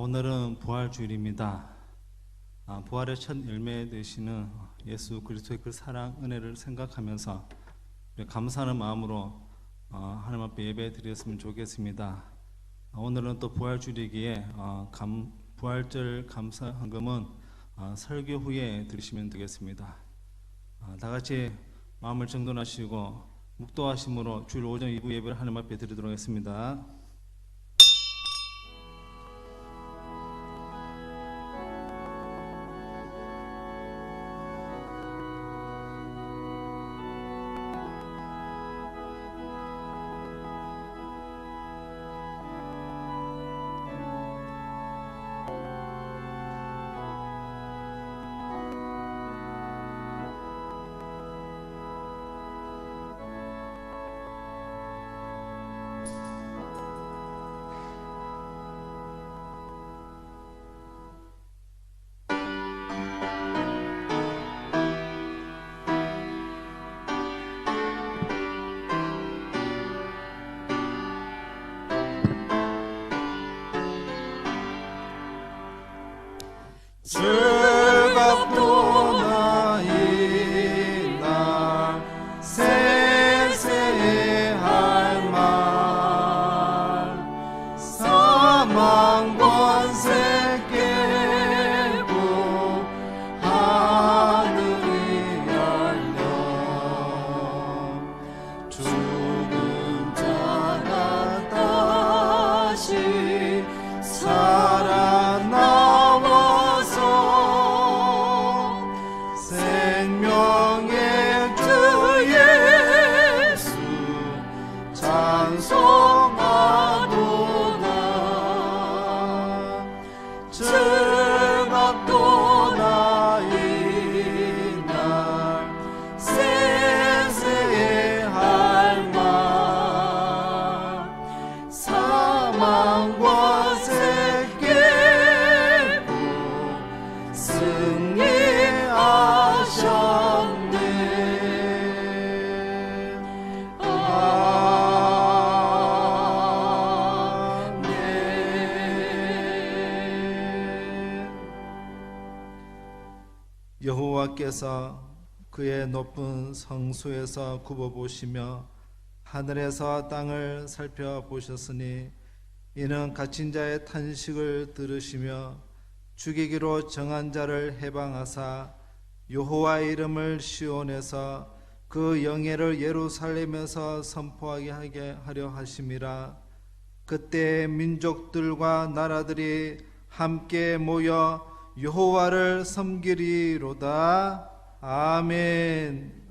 오늘은 부활주일입니다. 부활의 첫 열매 되시는 예수 그리스도의 그 사랑, 은혜를 생각하면서 감사하는 마음으로 하나님 앞에 예배 드렸으면 좋겠습니다. 오늘은 또 부활주일이기에 부활절 감사헌금은 설교 후에 드리시면 되겠습니다. 다 같이 마음을 정돈하시고 묵도하심으로 주일 오전 2부 예배를 하나님 앞에 드리도록 하겠습니다. 즐겁도다 이날 세세할 말 사망 권세 깨고 하늘이 열려 죽은 자가 다시 살아나 생명의 주 예수 찬송하도다 즐겁도다 이날 세세할 말 사망과 새 깨고 승리하셨네. 여호와께서 그의 높은 성수에서 굽어보시며 하늘에서 땅을 살펴보셨으니 이는 갇힌 자의 탄식을 들으시며 죽이기로 정한 자를 해방하사 여호와의 이름을 시온에서 그 영예를 예루살렘에서 선포하게 하려 하심이라. 그때 민족들과 나라들이 함께 모여 여호와를 섬기리로다. 아멘.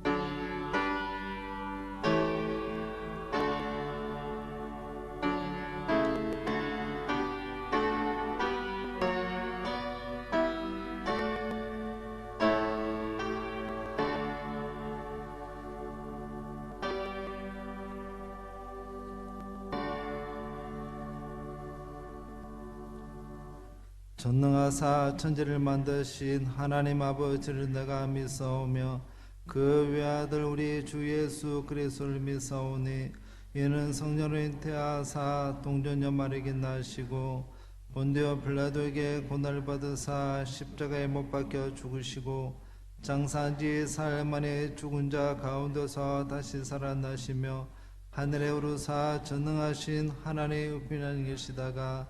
전능하사 천지를 만드신 하나님 아버지를 내가 믿사오며 그 외아들 우리 주 예수 그리스도를 믿사오니 이는 성령으로 잉태하사 동전 연말에게 나시고 본디오 빌라도에게 고난을 받으사 십자가에 못 박혀 죽으시고 장사한 지 사흘 만에 죽은 자 가운데서 다시 살아나시며 하늘에 오르사 전능하신 하나님의 우편에 계시다가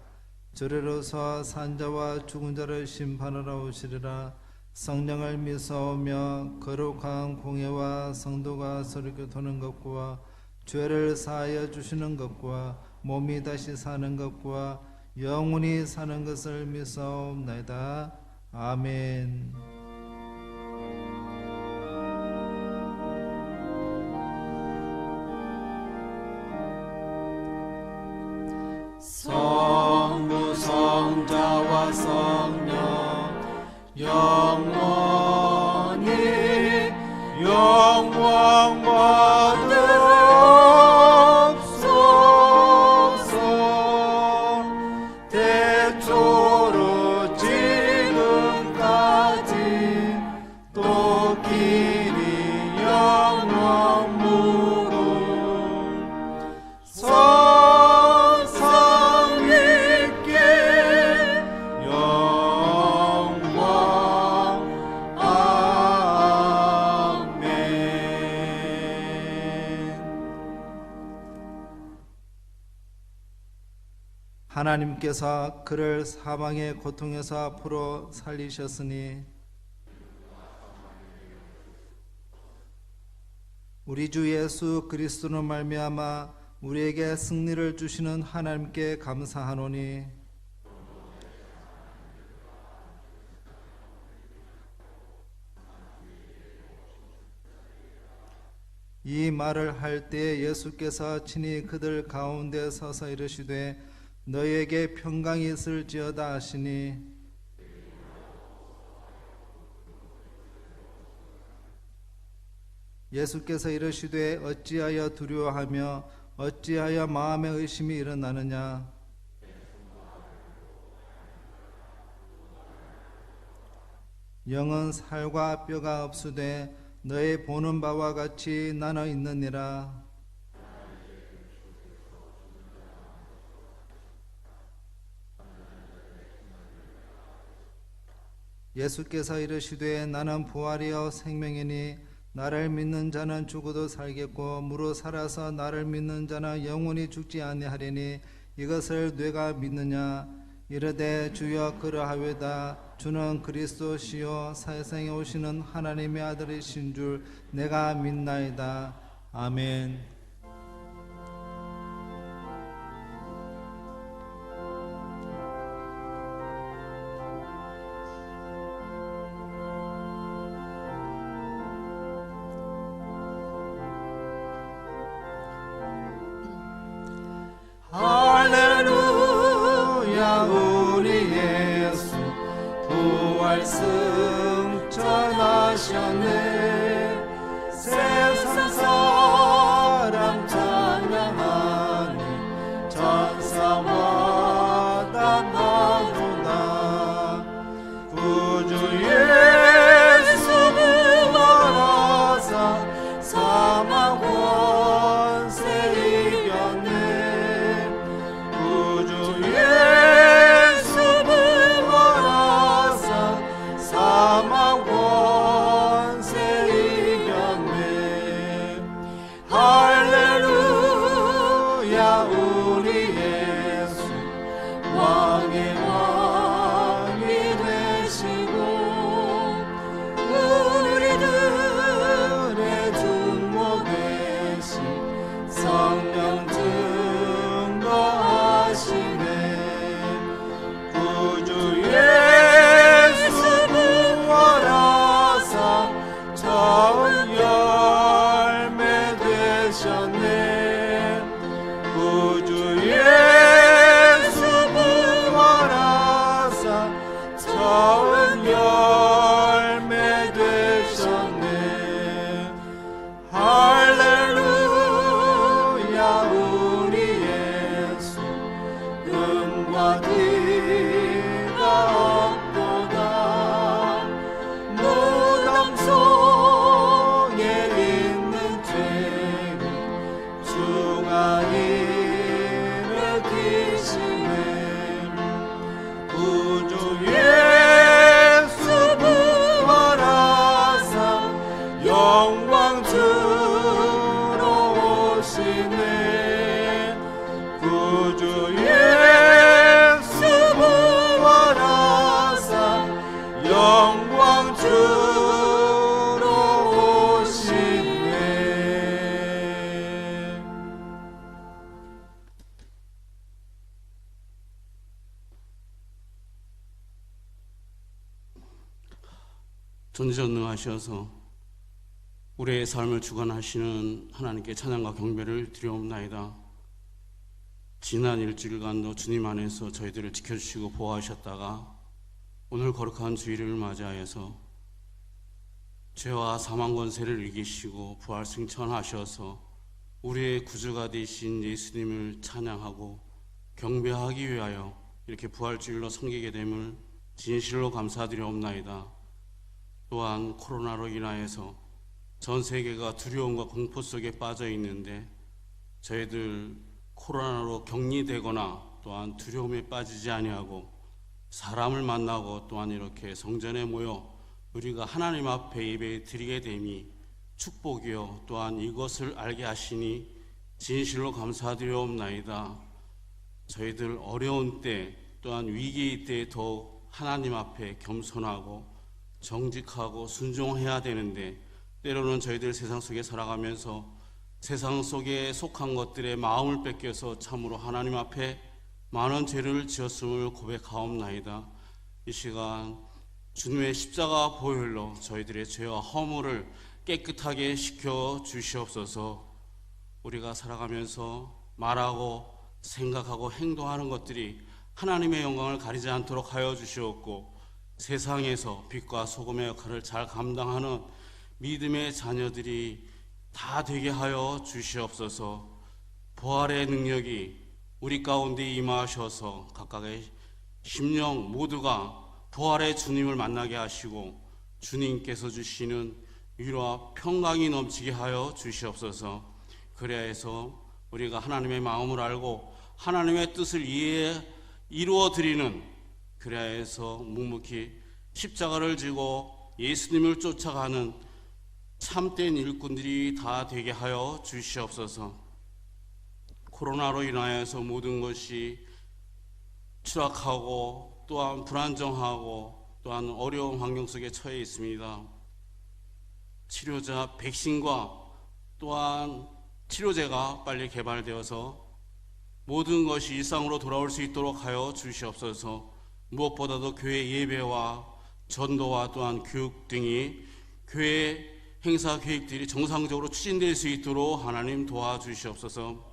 저리로서 산자와 죽은 자를 심판하러 오시리라. 성령을 믿사오며 거룩한 공예와 성도가 서로 교통하는 것과 죄를 사하여 주시는 것과 몸이 다시 사는 것과 영원히 사는 것을 믿사옵나이다. 아멘. 성부 성자와 성령 영원히 영광 받으옵소서. 태초로 지금까지 또 길이 영원 무궁 하나님께서 그를 사망의 고통에서 풀어 살리셨으니 우리 주 예수 그리스도로 말미암아 우리에게 승리를 주시는 하나님께 감사하노니 이 말을 할 때 예수께서 친히 그들 가운데 서서 이르시되 너희에게 평강이 있을지어다 하시니 예수께서 이르시되 어찌하여 두려워하며 어찌하여 마음에 의심이 일어나느냐 영은 살과 뼈가 없으되 너희 보는 바와 같이 나눠 있느니라. 예수께서 이르시되 나는 부활이요 생명이니 나를 믿는 자는 죽어도 살겠고 무릇 살아서 나를 믿는 자는 영원히 죽지 아니하리니 이것을 네가 믿느냐 이르되 주여 그러하외다. 주는 그리스도시요 세상에 오시는 하나님의 아들이신 줄 내가 믿나이다. 아멘. 할렐루야 우리 예수 부활 승천하셨네. 세상 사람 찬양하니 천사마다 나도다. 구주 예수 부활하사 사망 권세 이겼네. 구주 예수 부활하사 사망 권세 이겼네. 할렐루야 우리 예수 왕의 왕이 되시고 우리들의 중보 되신 성령 증거하시네. 구주 예수 부활하사 좋은 열매 되셨네. 구주 예수 부활하사 좋은 열매 되셨네. 할렐루야 우리 예수 금과 뒤가 없도다. 무덤 속에 있는 죄를 주가 일으키시네. 구주 예수 부활하사 영광 주러 오시네. 구주 예수 부활하사 영광 주러 오시네. 전지전능하셔서 우리의 삶을 주관하시는 하나님께 찬양과 경배를 드리옵나이다. 지난 일주일간도 주님 안에서 저희들을 지켜주시고 보호하셨다가 오늘 거룩한 주일을 맞이하여서 죄와 사망 권세를 이기시고 부활 승천하셔서 우리의 구주가 되신 예수님을 찬양하고 경배하기 위하여 이렇게 부활주일로 섬기게 됨을 진실로 감사드리옵나이다. 또한 코로나로 인하여서 전 세계가 두려움과 공포 속에 빠져 있는데 저희들 코로나로 격리되거나 또한 두려움에 빠지지 아니하고 사람을 만나고 또한 이렇게 성전에 모여 우리가 하나님 앞에 예배 드리게 됨이 축복이요 또한 이것을 알게 하시니 진실로 감사드리옵나이다. 저희들 어려운 때 또한 위기의 때에 더욱 하나님 앞에 겸손하고 정직하고 순종해야 되는데, 때로는 저희들 세상 속에 살아가면서 세상 속에 속한 것들에 마음을 뺏겨서 참으로 하나님 앞에 많은 죄를 지었음을 고백하옵나이다. 이 시간 주님의 십자가 보혈로 저희들의 죄와 허물을 깨끗하게 시켜 주시옵소서. 우리가 살아가면서 말하고 생각하고 행동하는 것들이 하나님의 영광을 가리지 않도록 하여 주시옵고, 세상에서 빛과 소금의 역할을 잘 감당하는 믿음의 자녀들이 다 되게 하여 주시옵소서. 부활의 능력이 우리 가운데 임하셔서 각각의 심령 모두가 부활의 주님을 만나게 하시고, 주님께서 주시는 위로와 평강이 넘치게 하여 주시옵소서. 그래야 해서 우리가 하나님의 마음을 알고 하나님의 뜻을 이루어 드리는, 그래야 해서 묵묵히 십자가를 지고 예수님을 쫓아가는 참된 일꾼들이 다 되게 하여 주시옵소서. 코로나로 인하여서 모든 것이 추락하고 또한 불안정하고 또한 어려운 환경 속에 처해 있습니다. 치료자 백신과 또한 치료제가 빨리 개발되어서 모든 것이 일상으로 돌아올 수 있도록 하여 주시옵소서. 무엇보다도 교회 예배와 전도와 또한 교육 등이 교회 행사 계획들이 정상적으로 추진될 수 있도록 하나님 도와주시옵소서.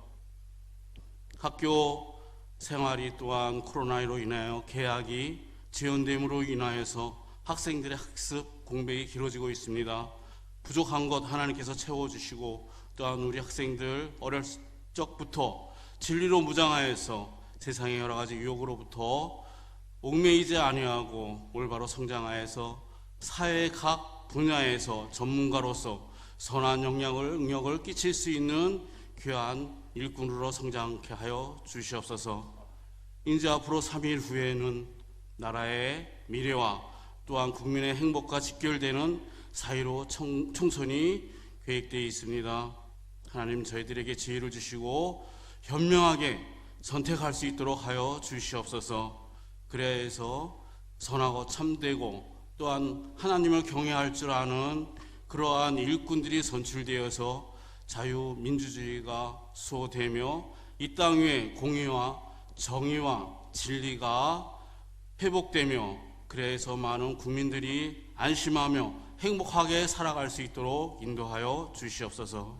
학교 생활이 또한 코로나로 인하여 개학이 지연됨으로 인하여서 학생들의 학습 공백이 길어지고 있습니다. 부족한 것 하나님께서 채워주시고, 또한 우리 학생들 어릴 적부터 진리로 무장하여서 세상의 여러 가지 유혹으로부터 얽매이지 아니하고 올바로 성장하여서 사회의 각 분야에서 전문가로서 선한 영향을 끼칠 수 있는 귀한 일꾼으로 성장케 하여 주시옵소서. 이제 앞으로 3일 후에는 나라의 미래와 또한 국민의 행복과 직결되는 4.15 총선이 계획되어 있습니다. 하나님, 저희들에게 지혜를 주시고 현명하게 선택할 수 있도록 하여 주시옵소서. 그래야 해서 선하고 참되고 또한 하나님을 경외할 줄 아는 그러한 일꾼들이 선출되어서 자유민주주의가 수호되며 이 땅 위에 공의와 정의와 진리가 회복되며, 그래서 많은 국민들이 안심하며 행복하게 살아갈 수 있도록 인도하여 주시옵소서.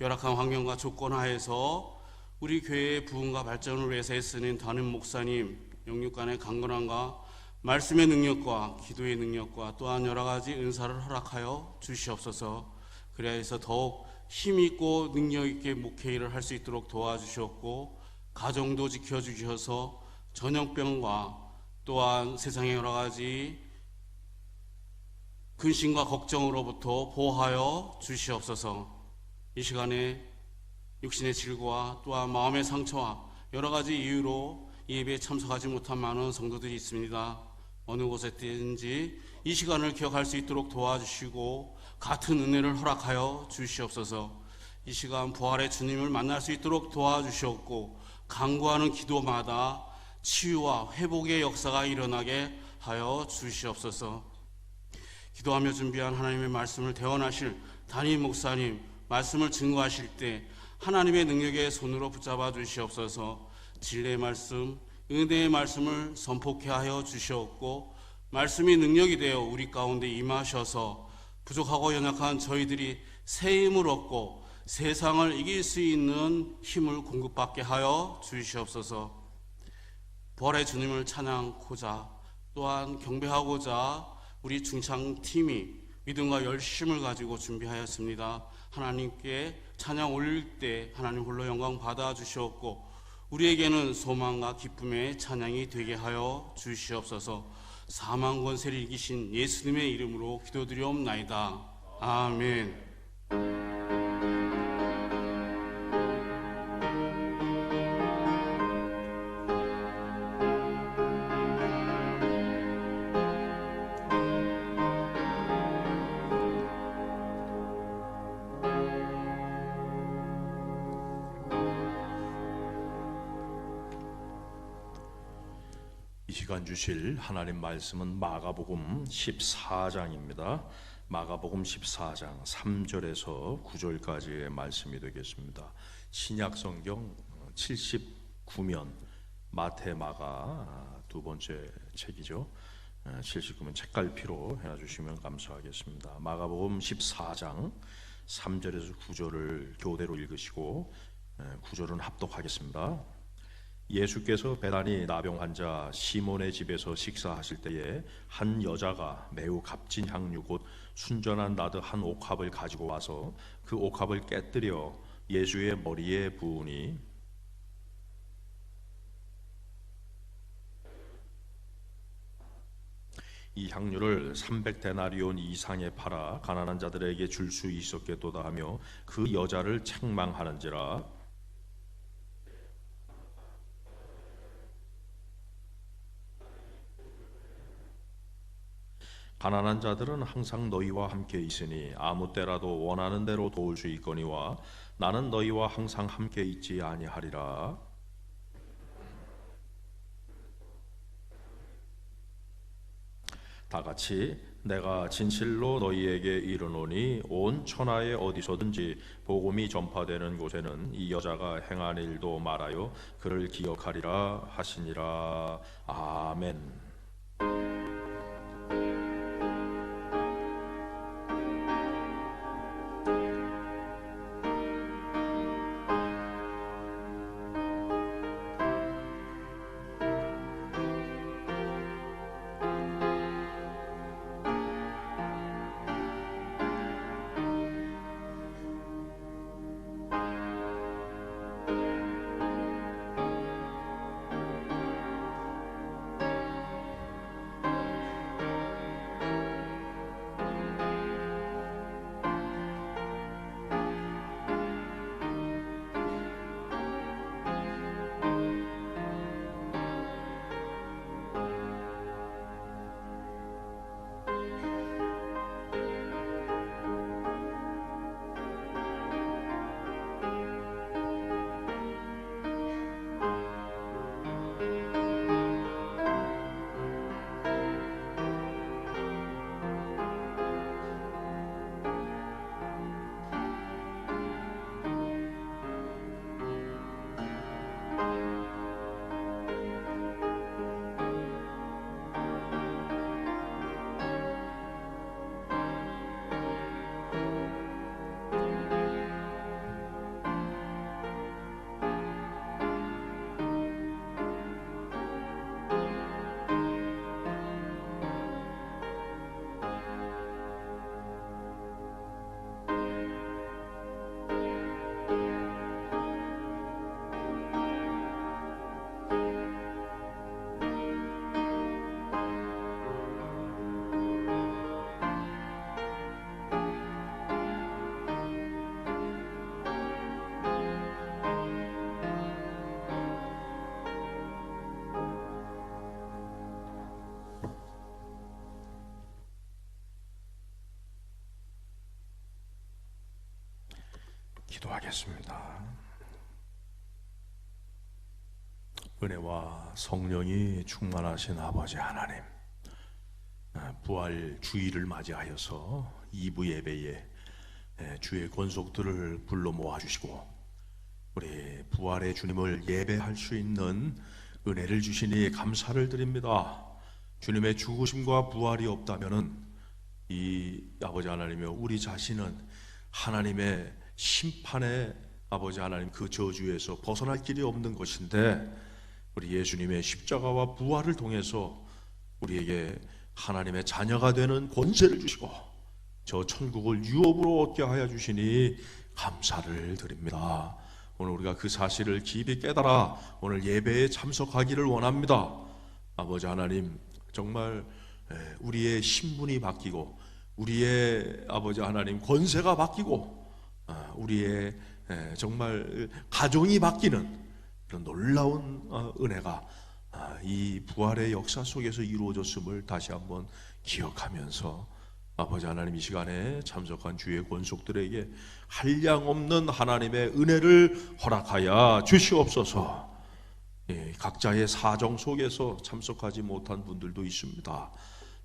열악한 환경과 조건 하에서 우리 교회의 부흥과 발전을 위해서 애쓰는 담임 목사님, 영육간의 강건함과 말씀의 능력과 기도의 능력과 또한 여러 가지 은사를 허락하여 주시옵소서. 그래야 해서 더욱 힘있고 능력있게 목회일을 할 수 있도록 도와주셨고, 가정도 지켜주셔서 전염병과 또한 세상의 여러 가지 근심과 걱정으로부터 보호하여 주시옵소서. 이 시간에 육신의 질고와 또한 마음의 상처와 여러 가지 이유로 예배에 참석하지 못한 많은 성도들이 있습니다. 어느 곳에 있든지 이 시간을 기억할 수 있도록 도와주시고 같은 은혜를 허락하여 주시옵소서. 이 시간 부활의 주님을 만날 수 있도록 도와주시옵고, 간구하는 기도마다 치유와 회복의 역사가 일어나게 하여 주시옵소서. 기도하며 준비한 하나님의 말씀을 대언하실 담임 목사님, 말씀을 증거하실 때 하나님의 능력의 손으로 붙잡아 주시옵소서. 진리의 말씀, 은혜의 말씀을 선포케 하여 주시옵고, 말씀이 능력이 되어 우리 가운데 임하셔서 부족하고 연약한 저희들이 새 힘을 얻고 세상을 이길 수 있는 힘을 공급받게 하여 주시옵소서. 부활의 주님을 찬양하고자 또한 경배하고자 우리 중창팀이 믿음과 열심을 가지고 준비하였습니다. 하나님께 찬양 올릴 때 하나님 홀로 영광 받아 주시옵고, 우리에게는 소망과 기쁨의 찬양이 되게 하여 주시옵소서. 사망 권세를 이기신 예수님의 이름으로 기도드리옵나이다. 아멘. 시간 주실 하나님 말씀은 마가복음 14장입니다. 마가복음 14장 3절에서 9절까지의 말씀이 되겠습니다. 신약성경 79면 마태 마가 두 번째 책이죠. 79면 책갈피로 해놔주시면 감사하겠습니다. 마가복음 14장 3절에서 9절을 교대로 읽으시고 9절은 합독하겠습니다. 예수께서 베다니 나병 환자 시몬의 집에서 식사하실 때에 한 여자가 매우 값진 향유 곧 순전한 나드 한 옥합을 가지고 와서 그 옥합을 깨뜨려 예수의 머리에 부으니 이 향유를 300데나리온 이상에 팔아 가난한 자들에게 줄 수 있었겠도다 하며 그 여자를 책망하는지라. 가난한 자들은 항상 너희와 함께 있으니 아무 때라도 원하는 대로 도울 수 있거니와 나는 너희와 항상 함께 있지 아니하리라. 다 같이 내가 진실로 너희에게 이르노니 온 천하에 어디서든지 복음이 전파되는 곳에는 이 여자가 행한 일도 말하여 그를 기억하리라 하시니라. 아멘. 기도하겠습니다. 은혜와 성령이 충만하신 아버지 하나님, 부활 주일을 맞이하여서 2부 예배에 주의 권속들을 불러 모아주시고 우리 부활의 주님을 예배할 수 있는 은혜를 주시니 감사를 드립니다. 주님의 죽으심과 부활이 없다면은 이 아버지 하나님이여 우리 자신은 하나님의 심판의 아버지 하나님 그 저주에서 벗어날 길이 없는 것인데 우리 예수님의 십자가와 부활을 통해서 우리에게 하나님의 자녀가 되는 권세를 주시고 저 천국을 유업으로 얻게 하여 주시니 감사를 드립니다. 오늘 우리가 그 사실을 깊이 깨달아 오늘 예배에 참석하기를 원합니다. 아버지 하나님 정말 우리의 신분이 바뀌고 우리의 아버지 하나님 권세가 바뀌고 우리의 정말 가정이 바뀌는 그런 놀라운 은혜가 이 부활의 역사 속에서 이루어졌음을 다시 한번 기억하면서 아버지 하나님 이 시간에 참석한 주의 권속들에게 한량없는 하나님의 은혜를 허락하여 주시옵소서. 각자의 사정 속에서 참석하지 못한 분들도 있습니다.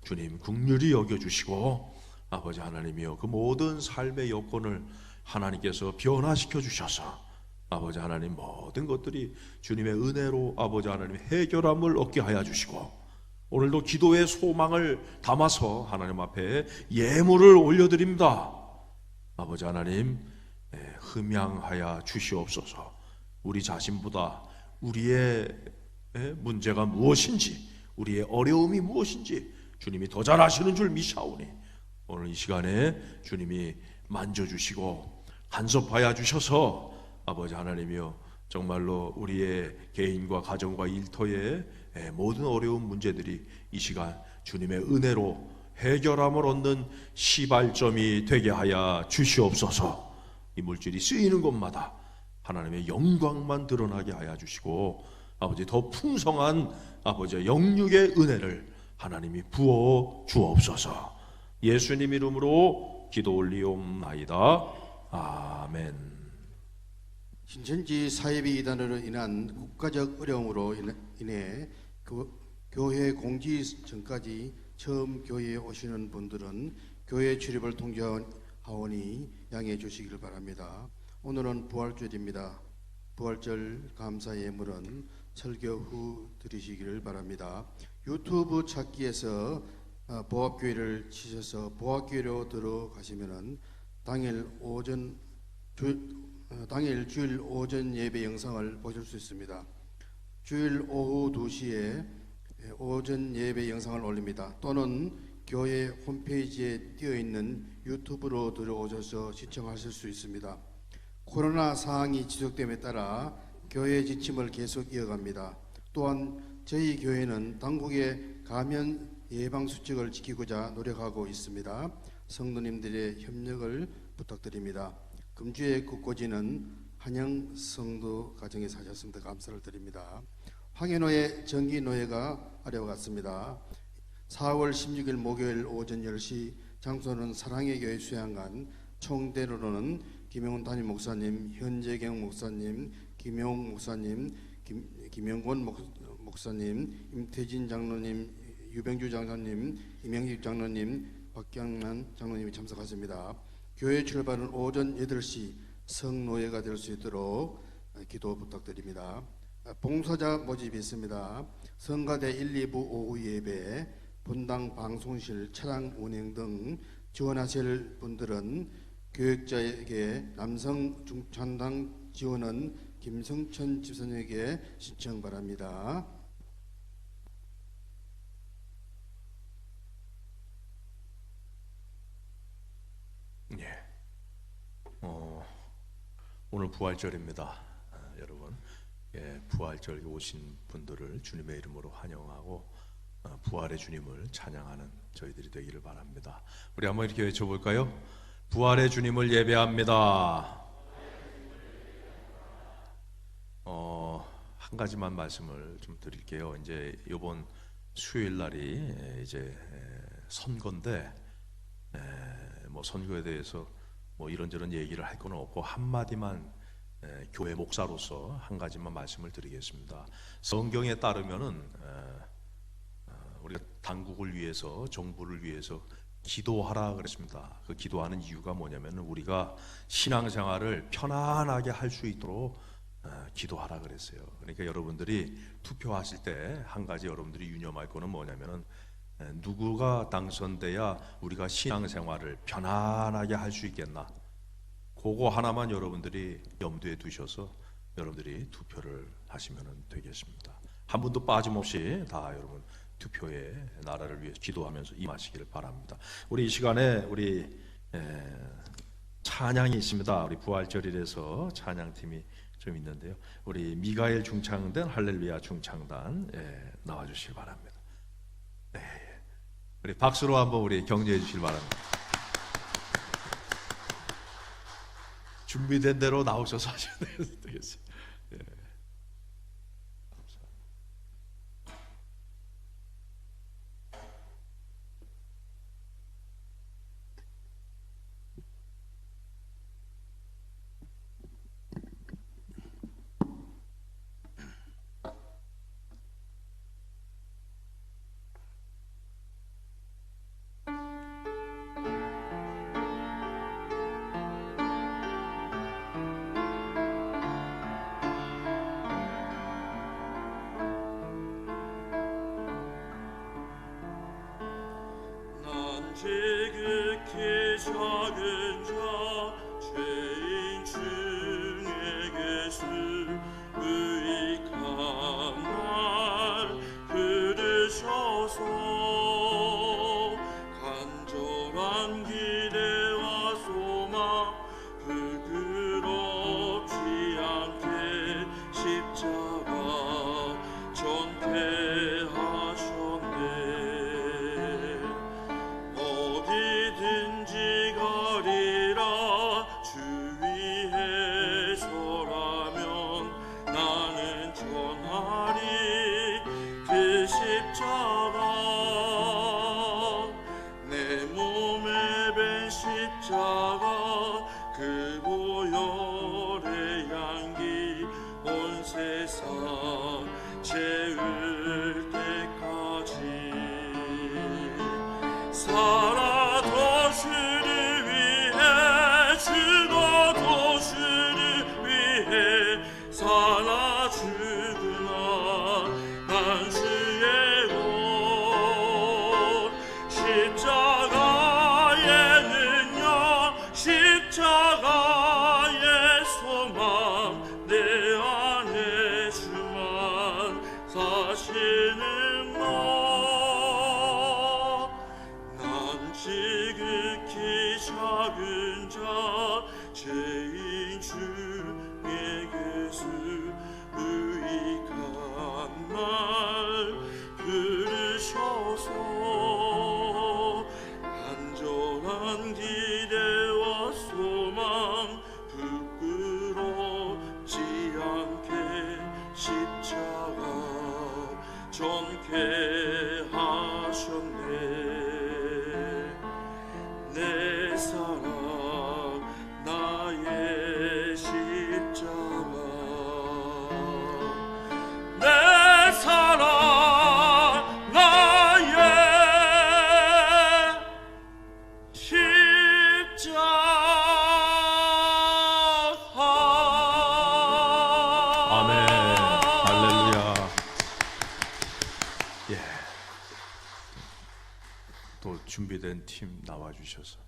주님 긍휼히 여겨주시고 아버지 하나님이여 그 모든 삶의 여건을 하나님께서 변화시켜 주셔서 아버지 하나님 모든 것들이 주님의 은혜로 아버지 하나님 해결함을 얻게 하여 주시고 오늘도 기도의 소망을 담아서 하나님 앞에 예물을 올려드립니다. 아버지 하나님 흠양하여 주시옵소서. 우리 자신보다 우리의 문제가 무엇인지 우리의 어려움이 무엇인지 주님이 더 잘 아시는 줄 미사오니 오늘 이 시간에 주님이 만져주시고 간섭하여 주셔서 아버지 하나님이여 정말로 우리의 개인과 가정과 일터의 모든 어려운 문제들이 이 시간 주님의 은혜로 해결함을 얻는 시발점이 되게 하여 주시옵소서. 이 물질이 쓰이는 곳마다 하나님의 영광만 드러나게 하여 주시고 아버지 더 풍성한 아버지의 영육의 은혜를 하나님이 부어 주옵소서. 예수님 이름으로 기도 올리옵나이다. 아멘. 신천지 사회비 이단으로 인한 국가적 어려움으로 인해 교회 공지 전까지 처음 교회에 오시는 분들은 교회 출입을 통지하오니 양해해 주시기를 바랍니다. 오늘은 부활절입니다. 부활절 감사 예물은 설교 후 드리시기를 바랍니다. 유튜브 찾기에서 보합교회를 치셔서 보합교회로 들어가시면은 당일 주일 오전 예배 영상을 보실 수 있습니다. 주일 오후 2시에 오전 예배 영상을 올립니다. 또는 교회 홈페이지에 띄어있는 유튜브로 들어오셔서 시청하실 수 있습니다. 코로나 상황이 지속됨에 따라 교회 지침을 계속 이어갑니다. 또한 저희 교회는 당국의 감염 예방 수칙을 지키고자 노력하고 있습니다. 성도님들의 협력을 부탁드립니다. 금주의 국고지는 한영 성도 가정에 사셨습니다. 감사를 드립니다. 황해노예 정기노예가 아래와 같습니다. 4월 16일 목요일 오전 10시 장소는 사랑의 교회 수양관, 총대로로는 김영훈 담임 목사님, 현재경 목사님, 김용 목사님, 김영권 목사님, 임태진 장로님, 유병주 장로님, 임영식 장로님, 박경란 장로님이 참석하십니다. 교회 출발은 오전 8시 성노예가 될 수 있도록 기도 부탁드립니다. 봉사자 모집이 있습니다. 성가대 1, 2부 오후 예배, 분당 방송실 차량 운행 등 지원하실 분들은 교육자에게 남성 중창당 지원은 김성천 집사님에게 신청 바랍니다. 오늘 부활절입니다. 여러분 부활절에 오신 분들을 주님의 이름으로 환영하고 부활의 주님을 찬양하는 저희들이 되기를 바랍니다. 우리 한번 이렇게 외쳐볼까요? 부활의 주님을 예배합니다. 한 가지만 말씀을 좀 드릴게요. 이제 이번 수요일 날이 이제 선거인데 뭐 선거에 대해서 뭐 이런저런 얘기를 할 건 없고 한마디만 교회 목사로서 한 가지만 말씀을 드리겠습니다. 성경에 따르면은 우리가 당국을 위해서 정부를 위해서 기도하라 그랬습니다. 그 기도하는 이유가 뭐냐면은 우리가 신앙생활을 편안하게 할 수 있도록 기도하라 그랬어요. 그러니까 여러분들이 투표하실 때 한 가지 여러분들이 유념할 거는 뭐냐면은 누구가 당선돼야 우리가 신앙생활을 편안하게 할 수 있겠나, 그거 하나만 여러분들이 염두에 두셔서 여러분들이 투표를 하시면 되겠습니다. 한 분도 빠짐없이 다 여러분 투표에 나라를 위해 기도하면서 임하시기를 바랍니다. 우리 이 시간에 우리 찬양이 있습니다. 우리 부활절이라서 찬양팀이 좀 있는데요. 우리 미가엘 중창단, 할렐루야 중창단 나와주시기 바랍니다. 네, 우리 박수로 한번 우리 격려해 주시기 바랍니다. 준비된 대로 나오셔서 하셔야 되겠어요. 네. 작은 자 죄인 중에게 유익한 날 들으셔서 간절한 기대와 소망 부끄럽지 않게 십자가 전폐하셨네. 어디든지 가리라 주 위에 서라면 나는 전하리 그 십자가 내 몸에 밴 십자가 그 보혈의 향기 온 세상 채울 때까지 살아도 주를 위해 죽어도 주를 위해 살아 죽으나 난 주의 것 십자가에는요 십자가의 소망 내 안에 주만 사시는 것 난 지극히 작은 자 죄인 중에게 유익한 날 들으셔서 간절한 기대와 소망 부끄럽지 않게 십자가 전케하셨네. 내 사랑 나의 십자가 내 사랑 나의 십자가. 아멘. 할렐루야. 예. 또 준비된 팀 나와 주셔서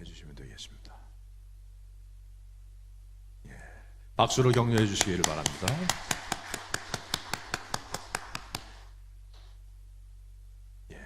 해주시면 되겠습니다. 예. 박수로 격려해 주시기를 바랍니다. 예.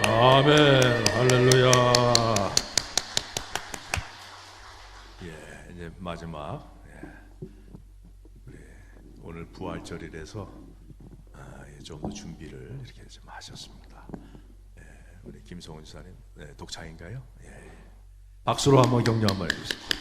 아멘. 할렐루야. 예, 이제 마지막. 우리 오늘 부활절이라서 좀 더 준비를 이렇게 좀 하셨습니다. 우리 김성훈 지사님 독창인가요? 박수로 한번 격려 한번 해주세요.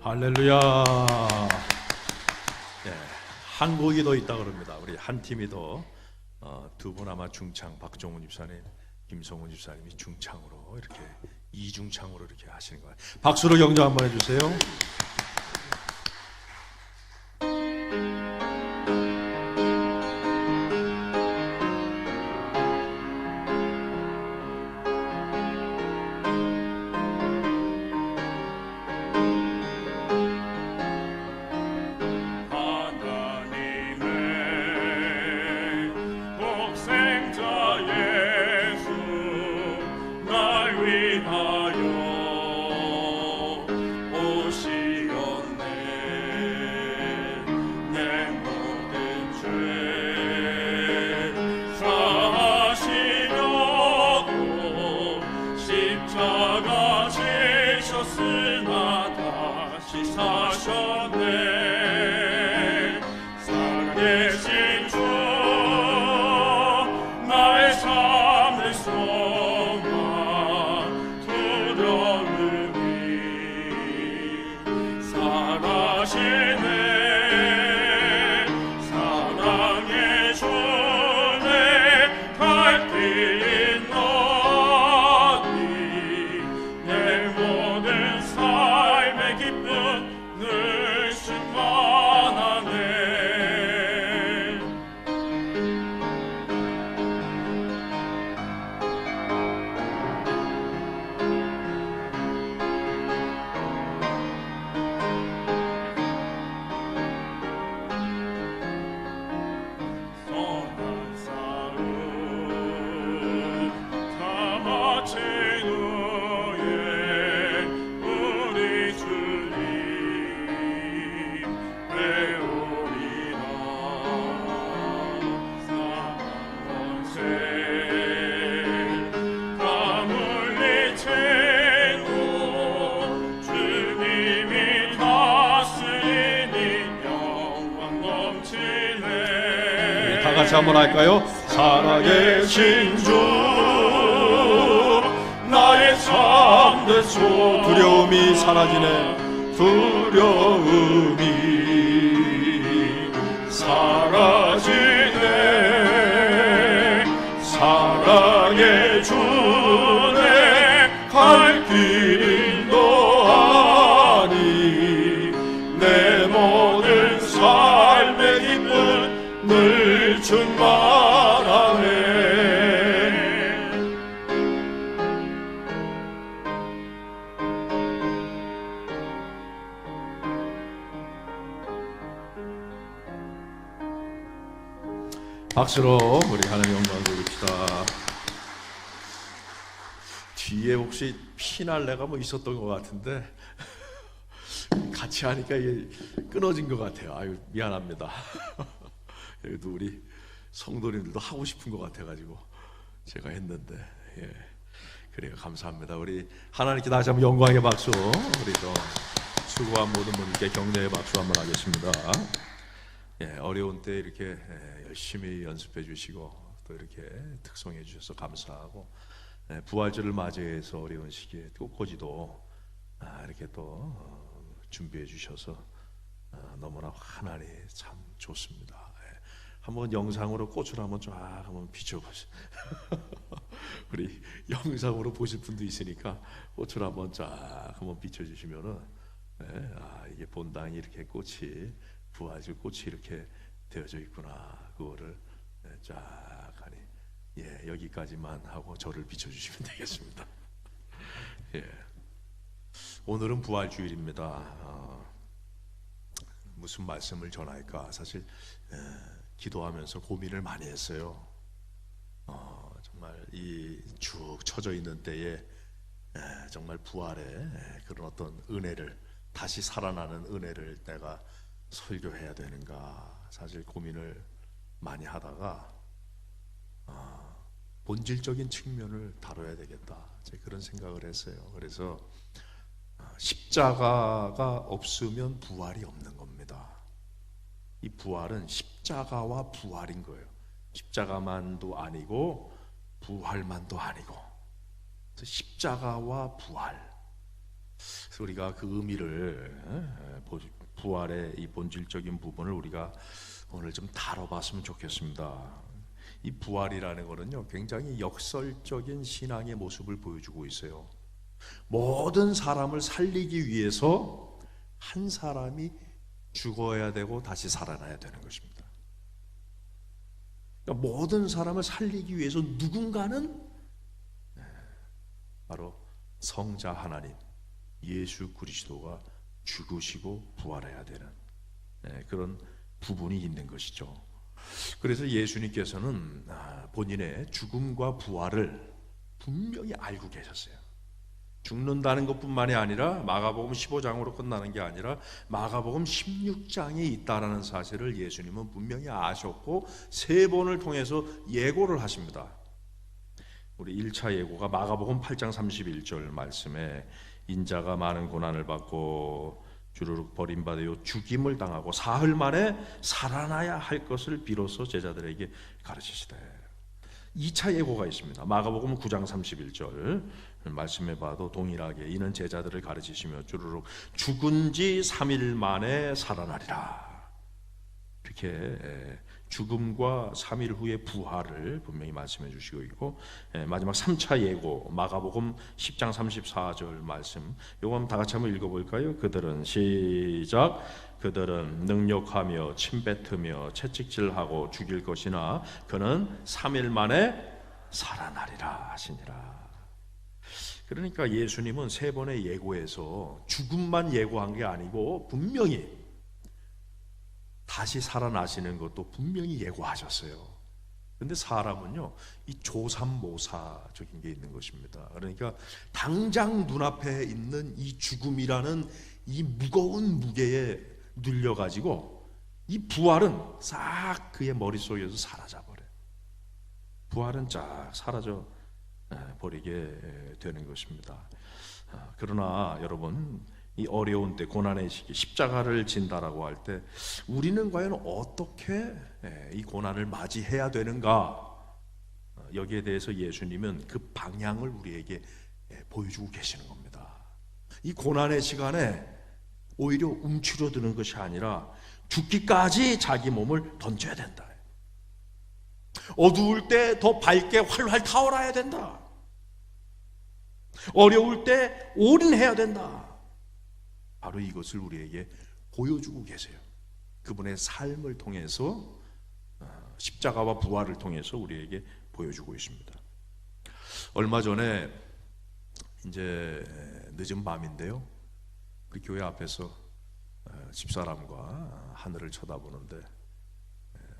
할렐루야. 한 곡이 더 있다 그럽니다. 우리 한 팀이 더 두 분 아마 중창, 박종훈 집사님, 김성훈 집사님이 중창으로 이렇게 이중창으로 이렇게 하시는 거예요. 박수로 격려 한번 해주세요. 사시려고 작아지셨으나 다시 사셨네. 살아계신 주 나의 삶의 소망 두려움이 살아시네. 사랑의 주네 갈 길이 너니 내 모든 삶의 기쁨 늘 충만하네. 선한 싸움 다 마친 후에 우리 주님 배우리라. 사망원세 다 물리친 후 주님이 다스리니 영광 넘치네. 다 같이 한번 할까요? 살아계신 주 나의 참된 소 두려움이 사라지네. 두려움이 사라지네. 사랑의 주네 갈 길이 너하니 내 모든 삶의 기쁨 늘 충만하네. 박수로 우리 하나님 영광 돌립시다. 뒤에 혹시 피날레가 뭐 있었던 것 같은데 같이 하니까 이게 끊어진 것 같아요. 아유 미안합니다. 그래도 우리 성도님들도 하고 싶은 것 같아가지고 제가 했는데 그래요. 감사합니다. 우리 하나님께 다시 한번 영광의 박수. 우리도 수고한 모든 분들께 격려의 박수 한번 하겠습니다. 어려운 때 이렇게 열심히 연습해 주시고 또 이렇게 특송해 주셔서 감사하고 부활절을 맞이해서 어려운 시기에 꽃꽂이도 이렇게 또 준비해 주셔서 너무나 하나님 참 좋습니다. 한번 영상으로 꽃을 한번 쫙 한번 비춰보세요. 우리 영상으로 보실 분도 있으니까 꽃을 한번 쫙 한번 비춰주시면은 이게 본당이 이렇게 꽃이 부활절 꽃이 이렇게 되어져 있구나. 그거를 쫙 하니 여기까지만 하고 저를 비춰주시면 되겠습니다. 오늘은 부활주일입니다. 무슨 말씀을 전할까? 사실 기도하면서 고민을 많이 했어요. 정말 이 쭉 처져 있는 때에 정말 부활의 그런 어떤 은혜를 다시 살아나는 은혜를 내가 설교해야 되는가 사실 고민을 많이 하다가 본질적인 측면을 다뤄야 되겠다 제가 그런 생각을 했어요. 그래서 십자가가 없으면 부활이 없는 겁니다. 이 부활은 십자가와 부활인 거예요. 십자가만도 아니고 부활만도 아니고 그래서 십자가와 부활. 그래서 우리가 그 의미를 부활의 이 본질적인 부분을 우리가 오늘 좀 다뤄봤으면 좋겠습니다. 이 부활이라는 거는요 굉장히 역설적인 신앙의 모습을 보여주고 있어요. 모든 사람을 살리기 위해서 한 사람이 죽어야 되고 다시 살아나야 되는 것입니다. 그러니까 모든 사람을 살리기 위해서 누군가는 바로 성자 하나님 예수 그리스도가 죽으시고 부활해야 되는 그런 부분이 있는 것이죠. 그래서 예수님께서는 본인의 죽음과 부활을 분명히 알고 계셨어요. 죽는다는 것뿐만이 아니라 마가복음 15장으로 끝나는 게 아니라 마가복음 16장에 있다라는 사실을 예수님은 분명히 아셨고 세 번을 통해서 예고를 하십니다. 우리 1차 예고가 마가복음 8장 31절 말씀에 인자가 많은 고난을 받고 주르륵 버림받아 죽임을 당하고 사흘 만에 살아나야 할 것을 비로소 제자들에게 가르치시되. 2차 예고가 있습니다. 마가복음 9장 31절 말씀해 봐도 동일하게 이는 제자들을 가르치시며 주르륵 죽은 지 3일 만에 살아나리라. 이렇게 죽음과 3일 후의 부활을 분명히 말씀해 주시고 있고, 마지막 3차 예고 마가복음 10장 34절 말씀, 요거 다 같이 한번 읽어볼까요? 그들은 시작. 그들은 능욕하며 침뱉으며 채찍질하고 죽일 것이나 그는 3일 만에 살아나리라 하시니라. 그러니까 예수님은 3번의 예고에서 죽음만 예고한 게 아니고 분명히 다시 살아나시는 것도 분명히 예고하셨어요. 그런데 사람은요, 이 조삼모사적인 게 있는 것입니다. 그러니까 당장 눈앞에 있는 이 죽음이라는 이 무거운 무게에 눌려가지고 이 부활은 싹 그의 머릿속에서 사라져버려요. 부활은 쫙 사라져 버리게 되는 것입니다. 그러나 여러분, 이 어려운 때, 고난의 시기, 십자가를 진다라고 할 때 우리는 과연 어떻게 이 고난을 맞이해야 되는가? 여기에 대해서 예수님은 그 방향을 우리에게 보여주고 계시는 겁니다. 이 고난의 시간에 오히려 움츠러드는 것이 아니라 죽기까지 자기 몸을 던져야 된다. 어두울 때 더 밝게 활활 타오라야 된다. 어려울 때 올인해야 된다. 바로 이것을 우리에게 보여주고 계세요. 그분의 삶을 통해서, 십자가와 부활을 통해서 우리에게 보여주고 있습니다. 얼마 전에 이제 늦은 밤인데요, 우리 교회 앞에서 집사람과 하늘을 쳐다보는데,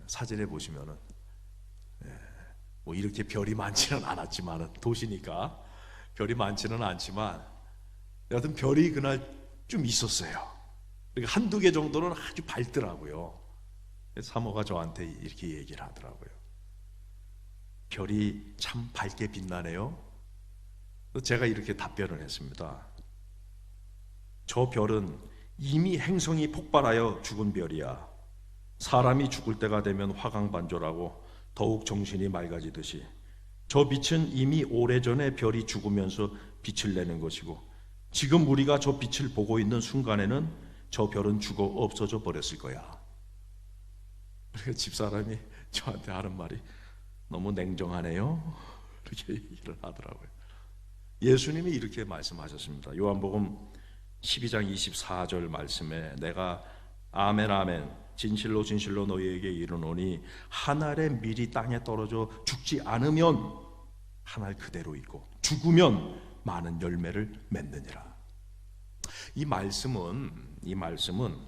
사진에 보시면은 뭐 이렇게 별이 많지는 않았지만, 도시니까 별이 많지는 않지만 여하튼 별이 그날 좀 있었어요. 그러니까 한두 개 정도는 아주 밝더라고요. 사모가 저한테 이렇게 얘기를 하더라고요. 별이 참 밝게 빛나네요. 제가 이렇게 답변을 했습니다. 저 별은 이미 행성이 폭발하여 죽은 별이야. 사람이 죽을 때가 되면 화강반조라고 더욱 정신이 맑아지듯이 저 빛은 이미 오래전에 별이 죽으면서 빛을 내는 것이고, 지금 우리가 저 빛을 보고 있는 순간에는 저 별은 죽어 없어져 버렸을 거야. 그래서 집사람이 저한테 하는 말이 너무 냉정하네요. 이렇게 얘기를 하더라고요. 예수님이 이렇게 말씀하셨습니다. 요한복음 12장 24절 말씀에 내가 아멘 아멘 진실로 진실로 너희에게 이르노니 한 알의 밀이 땅에 떨어져 죽지 않으면 한 알 그대로 있고 죽으면 많은 열매를 맺느니라. 이 말씀은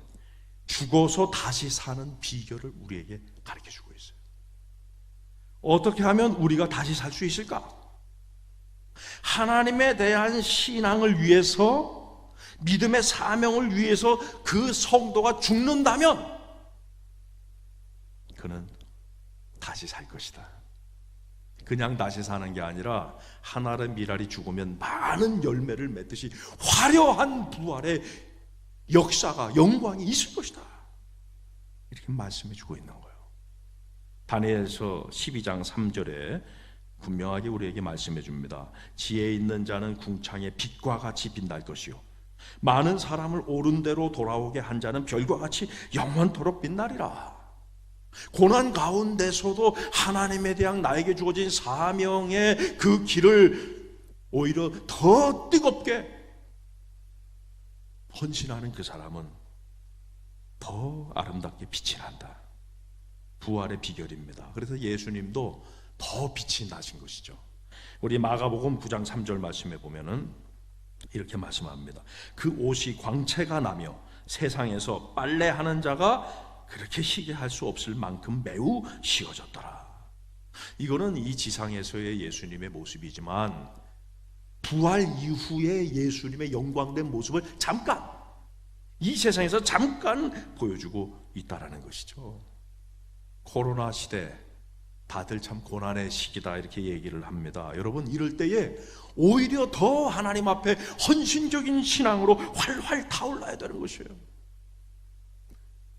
죽어서 다시 사는 비결을 우리에게 가르쳐주고 있어요. 어떻게 하면 우리가 다시 살 수 있을까? 하나님에 대한 신앙을 위해서, 믿음의 사명을 위해서 그 성도가 죽는다면 그는 다시 살 것이다. 그냥 다시 사는 게 아니라 한 알의 밀알이 죽으면 많은 열매를 맺듯이 화려한 부활의 역사가, 영광이 있을 것이다. 이렇게 말씀해 주고 있는 거예요. 다니엘서 12장 3절에 분명하게 우리에게 말씀해 줍니다. 지혜 있는 자는 궁창의 빛과 같이 빛날 것이요 많은 사람을 옳은 대로 돌아오게 한 자는 별과 같이 영원토록 빛나리라. 고난 가운데서도 하나님에 대한 나에게 주어진 사명의 그 길을 오히려 더 뜨겁게 헌신하는 그 사람은 더 아름답게 빛이 난다. 부활의 비결입니다. 그래서 예수님도 더 빛이 나신 것이죠. 우리 마가복음 9장 3절 말씀에 보면은 이렇게 말씀합니다. 그 옷이 광채가 나며 세상에서 빨래하는 자가 그렇게 희게 할 수 없을 만큼 매우 씌워졌더라. 이거는 이 지상에서의 예수님의 모습이지만 부활 이후의 예수님의 영광된 모습을 잠깐, 이 세상에서 잠깐 보여주고 있다라는 것이죠. 코로나 시대, 다들 참 고난의 시기다 이렇게 얘기를 합니다. 여러분, 이럴 때에 오히려 더 하나님 앞에 헌신적인 신앙으로 활활 타올라야 되는 것이에요.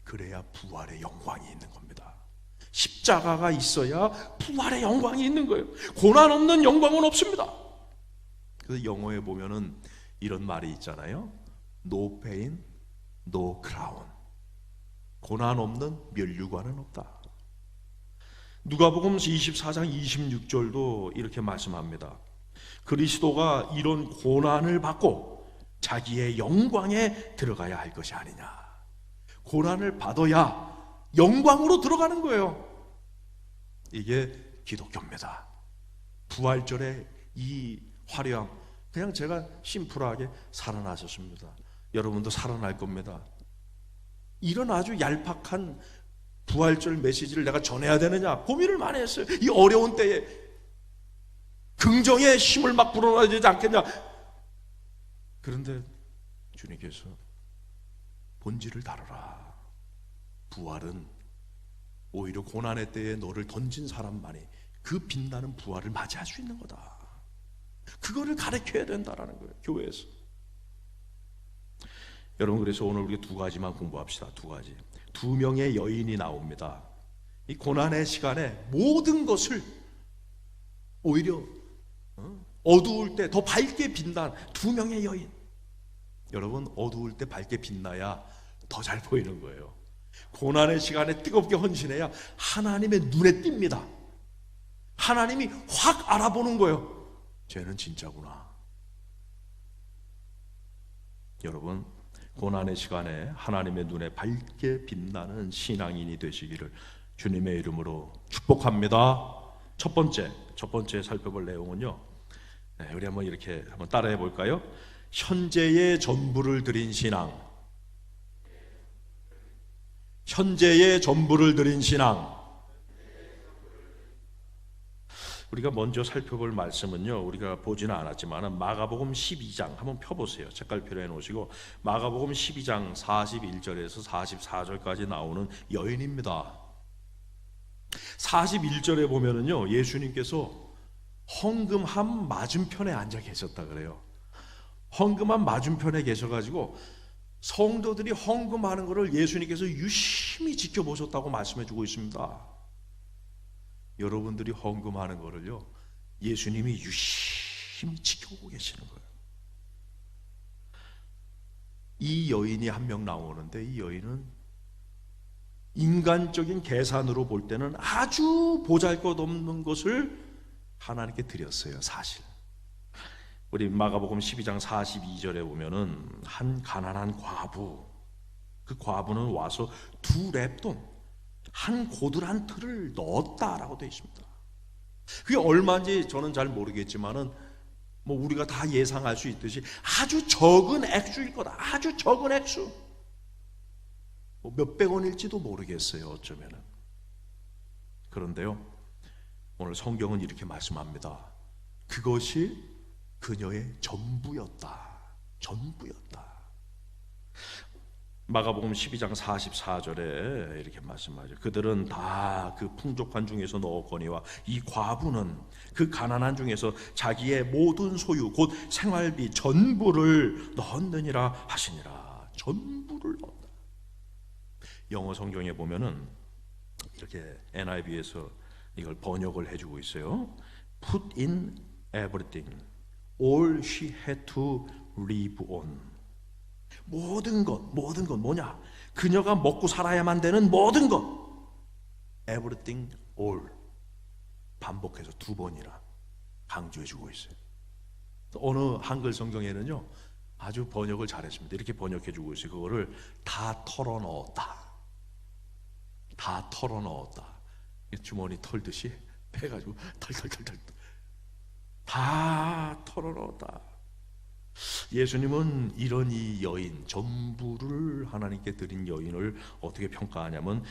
그래야 부활의 영광이 있는 겁니다. 십자가가 있어야 부활의 영광이 있는 거예요. 고난 없는 영광은 없습니다. 그래서 영어에 보면은 이런 말이 있잖아요. No pain, no crown. 고난 없는 면류관은 없다. 누가복음 24장 26절도 이렇게 말씀합니다. 그리스도가 이런 고난을 받고 자기의 영광에 들어가야 할 것이 아니냐. 고난을 받아야 영광으로 들어가는 거예요. 이게 기독교입니다. 부활절의 이 화려함, 그냥 제가 심플하게 살아나셨습니다. 여러분도 살아날 겁니다. 이런 아주 얄팍한 부활절 메시지를 내가 전해야 되느냐 고민을 많이 했어요. 이 어려운 때에 긍정의 힘을 막 불어넣어야 되지 않겠냐. 그런데 주님께서 본질을 다루라. 부활은 오히려 고난의 때에 너를 던진 사람만이 그 빛나는 부활을 맞이할 수 있는 거다. 그거를 가르쳐야 된다라는 거예요, 교회에서. 여러분, 그래서 오늘 우리 두 가지만 공부합시다. 두 가지. 두 명의 여인이 나옵니다. 이 고난의 시간에 모든 것을 오히려 어두울 때 더 밝게 빛난 두 명의 여인. 여러분, 어두울 때 밝게 빛나야 더 잘 보이는 거예요. 고난의 시간에 뜨겁게 헌신해야 하나님의 눈에 띕니다. 하나님이 확 알아보는 거예요. 쟤는 진짜구나. 여러분, 고난의 시간에 하나님의 눈에 밝게 빛나는 신앙인이 되시기를 주님의 이름으로 축복합니다. 첫 번째 살펴볼 내용은요. 우리 한번 이렇게 한번 따라해 볼까요? 현재의 전부를 드린 신앙. 현재의 전부를 드린 신앙. 우리가 먼저 살펴볼 말씀은요, 우리가 보지는 않았지만 마가복음 12장 한번 펴보세요. 책갈피로 해놓으시고 마가복음 12장 41절에서 44절까지 나오는 여인입니다. 41절에 보면은요, 예수님께서 헌금함 맞은편에 앉아 계셨다 그래요. 헌금함 맞은편에 계셔가지고 성도들이 헌금하는 것을 예수님께서 유심히 지켜보셨다고 말씀해주고 있습니다. 여러분들이 헌금하는 거를요, 예수님이 유심히 지켜보고 계시는 거예요. 이 여인이 한 명 나오는데, 이 여인은 인간적인 계산으로 볼 때는 아주 보잘것없는 것을 하나님께 드렸어요. 사실 우리 마가복음 12장 42절에 보면은 한 가난한 과부, 그 과부는 와서 2렙돈, 한 고드란 틀을 넣었다라고 되어 있습니다. 그게 얼마인지 저는 잘 모르겠지만은 뭐 우리가 다 예상할 수 있듯이 아주 적은 액수일 거다. 아주 적은 액수. 뭐 몇백 원일지도 모르겠어요, 어쩌면은. 그런데요, 오늘 성경은 이렇게 말씀합니다. 그것이 그녀의 전부였다. 전부였다. 마가복음 12장 44절에 이렇게 말씀하죠. 그들은 다 그 풍족한 중에서 넣었거니와 이 과부는 그 가난한 중에서 자기의 모든 소유 곧 생활비 전부를 넣었느니라 하시니라. 전부를 넣었다. 영어 성경에 보면은 이렇게 NIV에서 이걸 번역을 해주고 있어요. Put in everything, all she had to live on. 모든 것 뭐냐? 그녀가 먹고 살아야만 되는 모든 것. Everything, all. 반복해서 2번이나 강조해주고 있어요. 어느 한글 성경에는요, 아주 번역을 잘했습니다. 이렇게 번역해주고 있어요. 그거를 다 털어넣었다. 다 털어넣었다. 주머니 털듯이 해가지고 털 다 털어넣었다. 예수님은 이런 이 여인, 전부를 하나님께 드린 여인을 어떻게 평가하냐면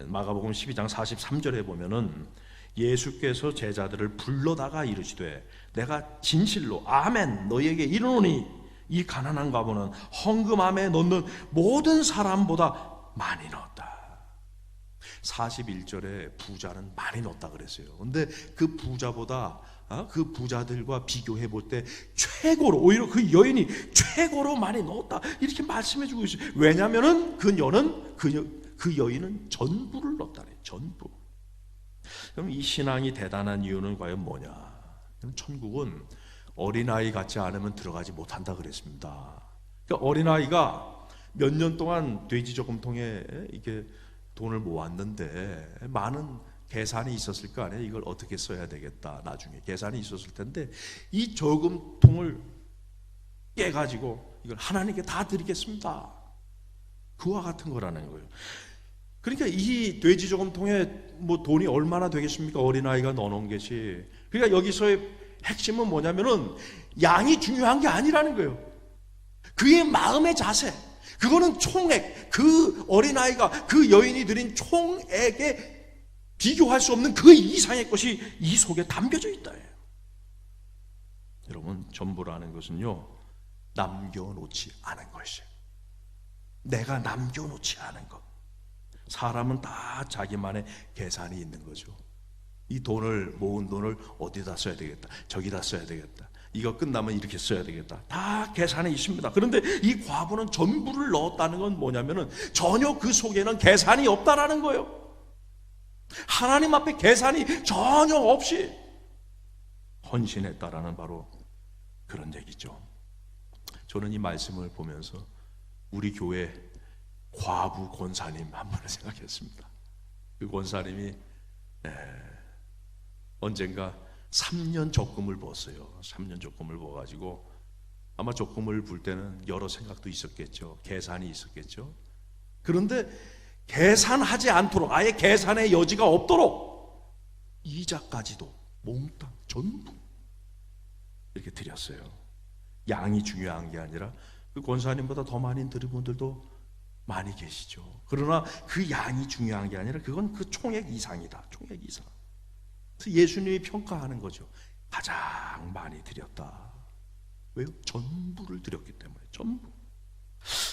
마가복음 12장 43절에 보면은 예수께서 제자들을 불러다가 이르시되 내가 진실로 아멘 너희에게 이르노니 이 가난한 과부는 헌금함에 넣는 모든 사람보다 많이 넣었다. 41절에 부자는 많이 넣었다 그랬어요. 근데 그 부자보다 그 부자들과 비교해 볼 때 최고로, 오히려 그 여인이 최고로 많이 넣었다 이렇게 말씀해 주고 있어요. 왜냐하면은 그 여인은 전부를 넣었다 그래요. 전부. 그럼 이 신앙이 대단한 이유는 과연 뭐냐? 천국은 어린아이 같지 않으면 들어가지 못한다 그랬습니다. 그러니까 어린아이가 몇 년 동안 돼지 저금통에 이게 돈을 모았는데 많은 계산이 있었을 거 아니에요. 이걸 어떻게 써야 되겠다. 나중에 계산이 있었을 텐데 이 저금통을 깨가지고 이걸 하나님께 다 드리겠습니다. 그와 같은 거라는 거예요. 그러니까 이 돼지 저금통에 뭐 돈이 얼마나 되겠습니까? 어린아이가 넣어놓은 것이. 그러니까 여기서의 핵심은 뭐냐면은 양이 중요한 게 아니라는 거예요. 그의 마음의 자세, 그거는 총액, 그 어린아이가 그 여인이 드린 총액에 비교할 수 없는 그 이상의 것이 이 속에 담겨져 있다. 여러분, 전부라는 것은요, 남겨놓지 않은 것이에요. 내가 남겨놓지 않은 것. 사람은 다 자기만의 계산이 있는 거죠. 이 돈을, 모은 돈을 어디다 써야 되겠다, 저기다 써야 되겠다, 이거 끝나면 이렇게 써야 되겠다, 다 계산이 있습니다. 그런데 이 과부는 전부를 넣었다는 건 뭐냐면은 전혀 그 속에는 계산이 없다라는 거예요. 하나님 앞에 계산이 전혀 없이 헌신했다라는 바로 그런 얘기죠. 저는 이 말씀을 보면서 우리 교회 과부 권사님 한 분을 생각했습니다. 그 권사님이 언젠가 3년 적금을 부었어요. 3년 적금을 부어가지고 아마 적금을 불 때는 여러 생각도 있었겠죠. 계산이 있었겠죠. 그런데 계산하지 않도록, 아예 계산의 여지가 없도록 이자까지도 몽땅 전부 이렇게 드렸어요. 양이 중요한 게 아니라 그 권사님보다 더 많이 드린 분들도 많이 계시죠. 그러나 그 양이 중요한 게 아니라 그건 그 총액 이상이다. 총액 이상. 그래서 예수님이 평가하는 거죠. 가장 많이 드렸다. 왜요? 전부를 드렸기 때문에. 전부.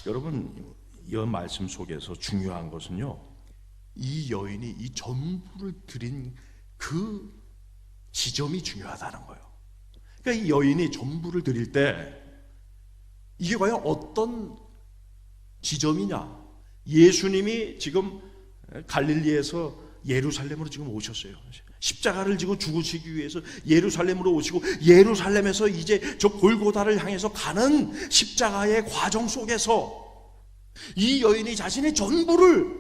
여러분, 이 말씀 속에서 중요한 것은요, 이 여인이 이 전부를 드린 그 지점이 중요하다는 거예요. 그러니까 이 여인이 전부를 드릴 때 이게 과연 어떤 지점이냐? 예수님이 지금 갈릴리에서 예루살렘으로 지금 오셨어요. 십자가를 지고 죽으시기 위해서 예루살렘으로 오시고, 예루살렘에서 이제 저 골고다를 향해서 가는 십자가의 과정 속에서 이 여인이 자신의 전부를,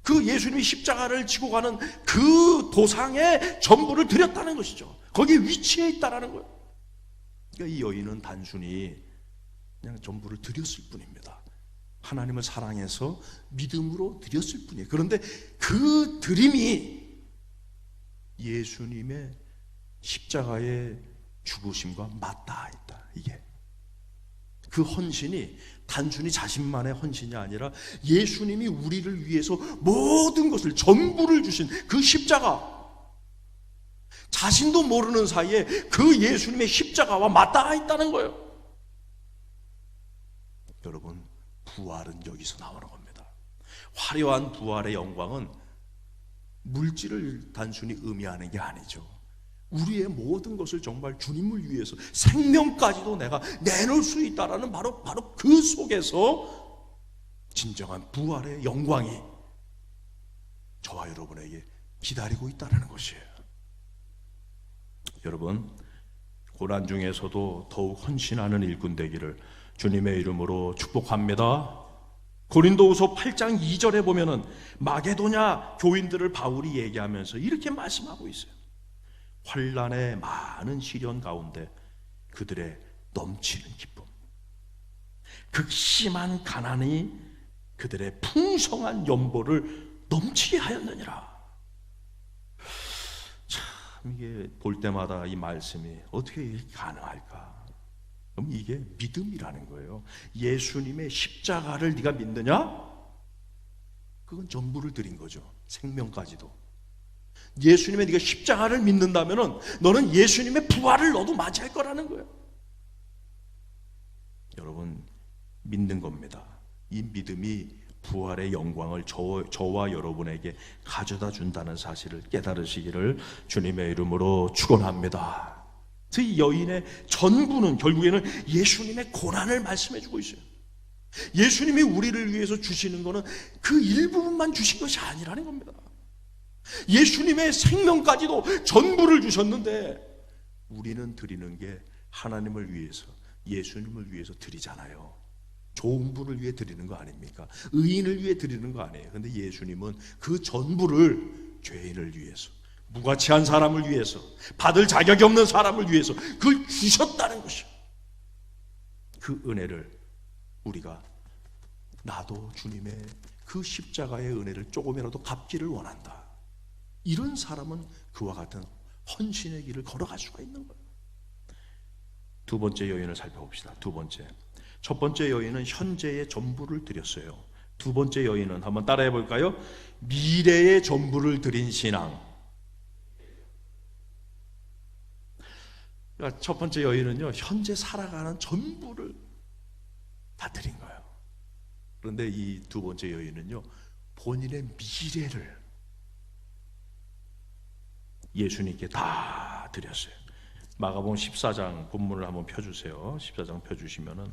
그 예수님이 십자가를 지고 가는 그 도상에 전부를 드렸다는 것이죠. 거기에 위치해 있다라는 거예요. 그러니까 이 여인은 단순히 그냥 전부를 드렸을 뿐입니다. 하나님을 사랑해서 믿음으로 드렸을 뿐이에요. 그런데 그 드림이 예수님의 십자가의 죽으심과 맞닿아 있다. 이게 그 헌신이 단순히 자신만의 헌신이 아니라 예수님이 우리를 위해서 모든 것을, 전부를 주신 그 십자가, 자신도 모르는 사이에 그 예수님의 십자가와 맞닿아 있다는 거예요. 여러분, 부활은 여기서 나오는 겁니다. 화려한 부활의 영광은 물질을 단순히 의미하는 게 아니죠. 우리의 모든 것을 정말 주님을 위해서 생명까지도 내가 내놓을 수 있다라는 바로 그 속에서 진정한 부활의 영광이 저와 여러분에게 기다리고 있다는 것이에요. 여러분, 고난 중에서도 더욱 헌신하는 일꾼 되기를 주님의 이름으로 축복합니다. 고린도후서 8장 2절에 보면은 마게도냐 교인들을 바울이 얘기하면서 이렇게 말씀하고 있어요. 환난의 많은 시련 가운데 그들의 넘치는 기쁨, 극심한 가난이 그들의 풍성한 연보를 넘치게 하였느니라. 참, 이게 볼 때마다 이 말씀이 어떻게 이렇게 가능할까? 그럼 이게 믿음이라는 거예요. 예수님의 십자가를 네가 믿느냐? 그건 전부를 드린 거죠. 생명까지도. 예수님의 네가 십자가를 믿는다면은 너는 예수님의 부활을 너도 맞이할 거라는 거예요. 여러분, 믿는 겁니다. 이 믿음이 부활의 영광을 저와 여러분에게 가져다 준다는 사실을 깨달으시기를 주님의 이름으로 축원합니다. 이 여인의 전부는 결국에는 예수님의 고난을 말씀해 주고 있어요. 예수님이 우리를 위해서 주시는 것은 그 일부분만 주신 것이 아니라는 겁니다. 예수님의 생명까지도 전부를 주셨는데 우리는 드리는 게 하나님을 위해서, 예수님을 위해서 드리잖아요. 좋은 분을 위해 드리는 거 아닙니까? 의인을 위해 드리는 거 아니에요. 근데 예수님은 그 전부를 죄인을 위해서, 무가치한 사람을 위해서, 받을 자격이 없는 사람을 위해서 그걸 주셨다는 것이요. 그 은혜를 우리가, 나도 주님의 그 십자가의 은혜를 조금이라도 갚기를 원한다, 이런 사람은 그와 같은 헌신의 길을 걸어갈 수가 있는 거예요. 두 번째 여인을 살펴봅시다. 두 번째, 첫 번째 여인은 현재의 전부를 드렸어요. 두 번째 여인은 한번 따라해 볼까요? 미래의 전부를 드린 신앙. 그러니까 첫 번째 여인은요, 현재 살아가는 전부를 다 드린 거예요. 그런데 이 두 번째 여인은요, 본인의 미래를 예수님께 다 드렸어요. 마가복음 14장 본문을 한번 펴주세요. 14장 펴주시면은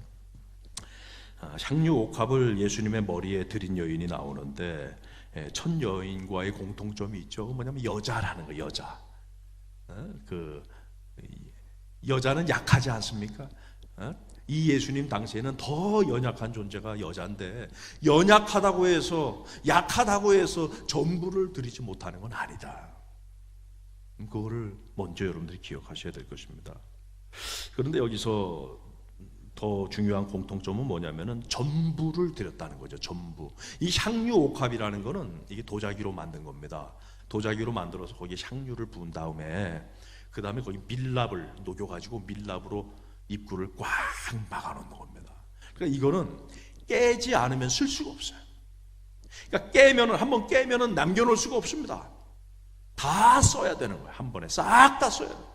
향유 옥합을 예수님의 머리에 드린 여인이 나오는데, 첫 여인과의 공통점이 있죠. 뭐냐면 여자라는 거, 여자. 그 여자는 약하지 않습니까? 이 예수님 당시에는 더 연약한 존재가 여자인데, 연약하다고 해서, 약하다고 해서 전부를 드리지 못하는 건 아니다. 그거를 먼저 여러분들이 기억하셔야 될 것입니다. 그런데 여기서 더 중요한 공통점은 뭐냐면은 전부를 드렸다는 거죠. 전부. 이 향유 옥합이라는 거는 이게 도자기로 만든 겁니다. 도자기로 만들어서 거기에 향유를 부은 다음에 그 다음에 거기 밀랍을 녹여가지고 밀랍으로 입구를 꽉 막아놓는 겁니다. 그러니까 이거는 깨지 않으면 쓸 수가 없어요. 그러니까 깨면은, 한번 깨면은 남겨놓을 수가 없습니다. 다 써야 되는 거예요. 한 번에 싹 다 써야 돼요.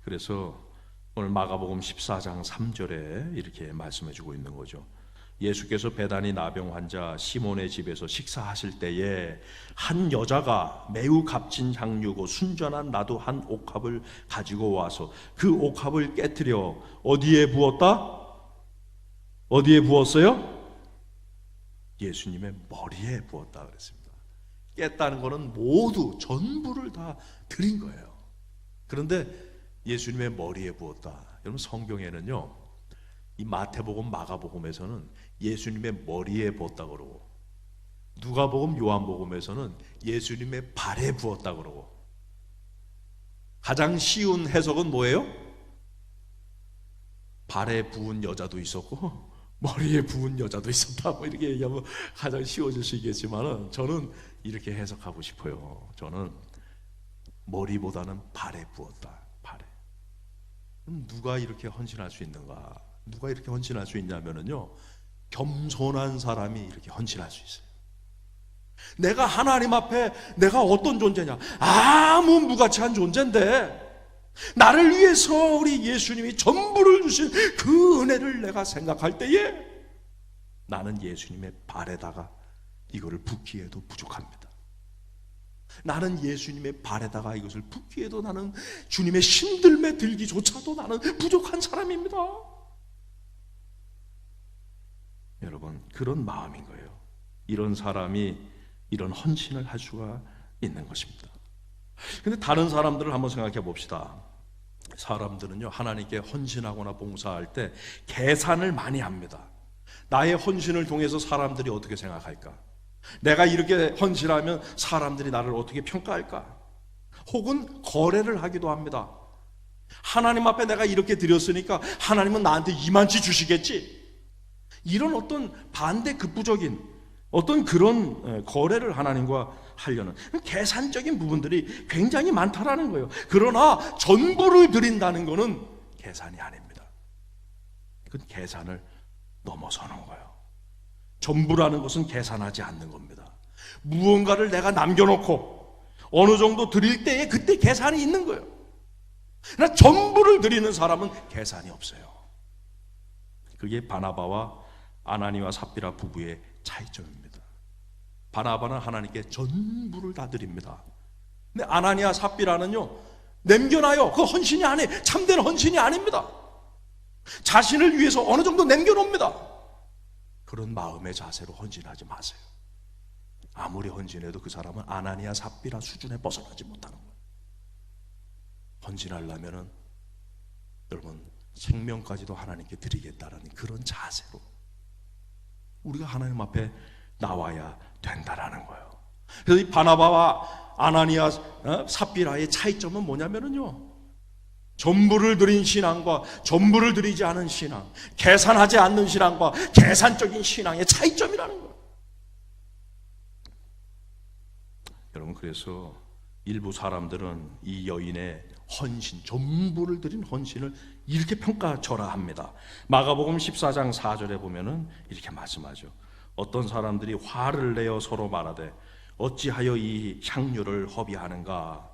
그래서 오늘 마가복음 14장 3절에 이렇게 말씀해 주고 있는 거죠. 예수께서 베다니 나병 환자 시몬의 집에서 식사하실 때에 한 여자가 매우 값진 향유고 순전한 나도 한 옥합을 가지고 와서 그 옥합을 깨트려 어디에 부었다? 어디에 부었어요? 예수님의 머리에 부었다 그랬습니다. 깼다는 것은 모두 전부를 다 드린 거예요. 그런데 예수님의 머리에 부었다. 여러분, 성경에는요, 이 마태복음, 마가복음에서는 예수님의 머리에 부었다 그러고, 누가복음, 요한복음에서는 예수님의 발에 부었다 그러고, 가장 쉬운 해석은 뭐예요? 발에 부은 여자도 있었고 머리에 부은 여자도 있었다, 뭐 이렇게 얘기하면 가장 쉬워질 수 있겠지만은, 저는 이렇게 해석하고 싶어요. 저는 머리보다는 발에 부었다. 발에. 누가 이렇게 헌신할 수 있는가? 누가 이렇게 헌신할 수 있냐면은요, 겸손한 사람이 이렇게 헌신할 수 있어요. 내가 하나님 앞에 내가 어떤 존재냐? 아무 무가치한 존재인데 나를 위해서 우리 예수님이 전부를 주신 그 은혜를 내가 생각할 때에 나는 예수님의 발에다가 이거를 붓기에도 부족합니다. 나는 예수님의 발에다가 이것을 붓기에도 나는 주님의 신들매 들기조차도 나는 부족한 사람입니다. 여러분, 그런 마음인 거예요. 이런 사람이 이런 헌신을 할 수가 있는 것입니다. 근데 다른 사람들을 한번 생각해 봅시다. 사람들은요, 하나님께 헌신하거나 봉사할 때 계산을 많이 합니다. 나의 헌신을 통해서 사람들이 어떻게 생각할까? 내가 이렇게 헌신하면 사람들이 나를 어떻게 평가할까? 혹은 거래를 하기도 합니다. 하나님 앞에 내가 이렇게 드렸으니까 하나님은 나한테 이만치 주시겠지? 이런 어떤 반대 급부적인 어떤 그런 거래를 하나님과 하려는 계산적인 부분들이 굉장히 많다라는 거예요. 그러나 전부를 드린다는 것은 계산이 아닙니다. 그건 계산을 넘어서는 거예요. 전부라는 것은 계산하지 않는 겁니다. 무언가를 내가 남겨놓고 어느 정도 드릴 때에 그때 계산이 있는 거예요. 그러나 전부를 드리는 사람은 계산이 없어요. 그게 바나바와 아나니와 삽비라 부부의 차이점입니다. 바나바는 하나님께 전부를 다 드립니다. 근데 아나니아 삽비라는요, 남겨놔요. 그 헌신이 아니에요. 참된 헌신이 아닙니다. 자신을 위해서 어느 정도 남겨놓습니다. 그런 마음의 자세로 헌신하지 마세요. 아무리 헌신해도 그 사람은 아나니아 삽비라 수준에 벗어나지 못하는 거예요. 헌신하려면은 여러분 생명까지도 하나님께 드리겠다라는 그런 자세로 우리가 하나님 앞에 나와야 된다라는 거예요. 그래서 이 바나바와 아나니아 삽비라의 차이점은 뭐냐면은요, 전부를 드린 신앙과 전부를 드리지 않은 신앙, 계산하지 않는 신앙과 계산적인 신앙의 차이점이라는 거예요. 여러분, 그래서 일부 사람들은 이 여인의 헌신, 전부를 드린 헌신을 이렇게 평가절하합니다. 마가복음 14장 4절에 보면은 이렇게 말씀하죠. 어떤 사람들이 화를 내어 서로 말하되 어찌하여 이 향유를 허비하는가?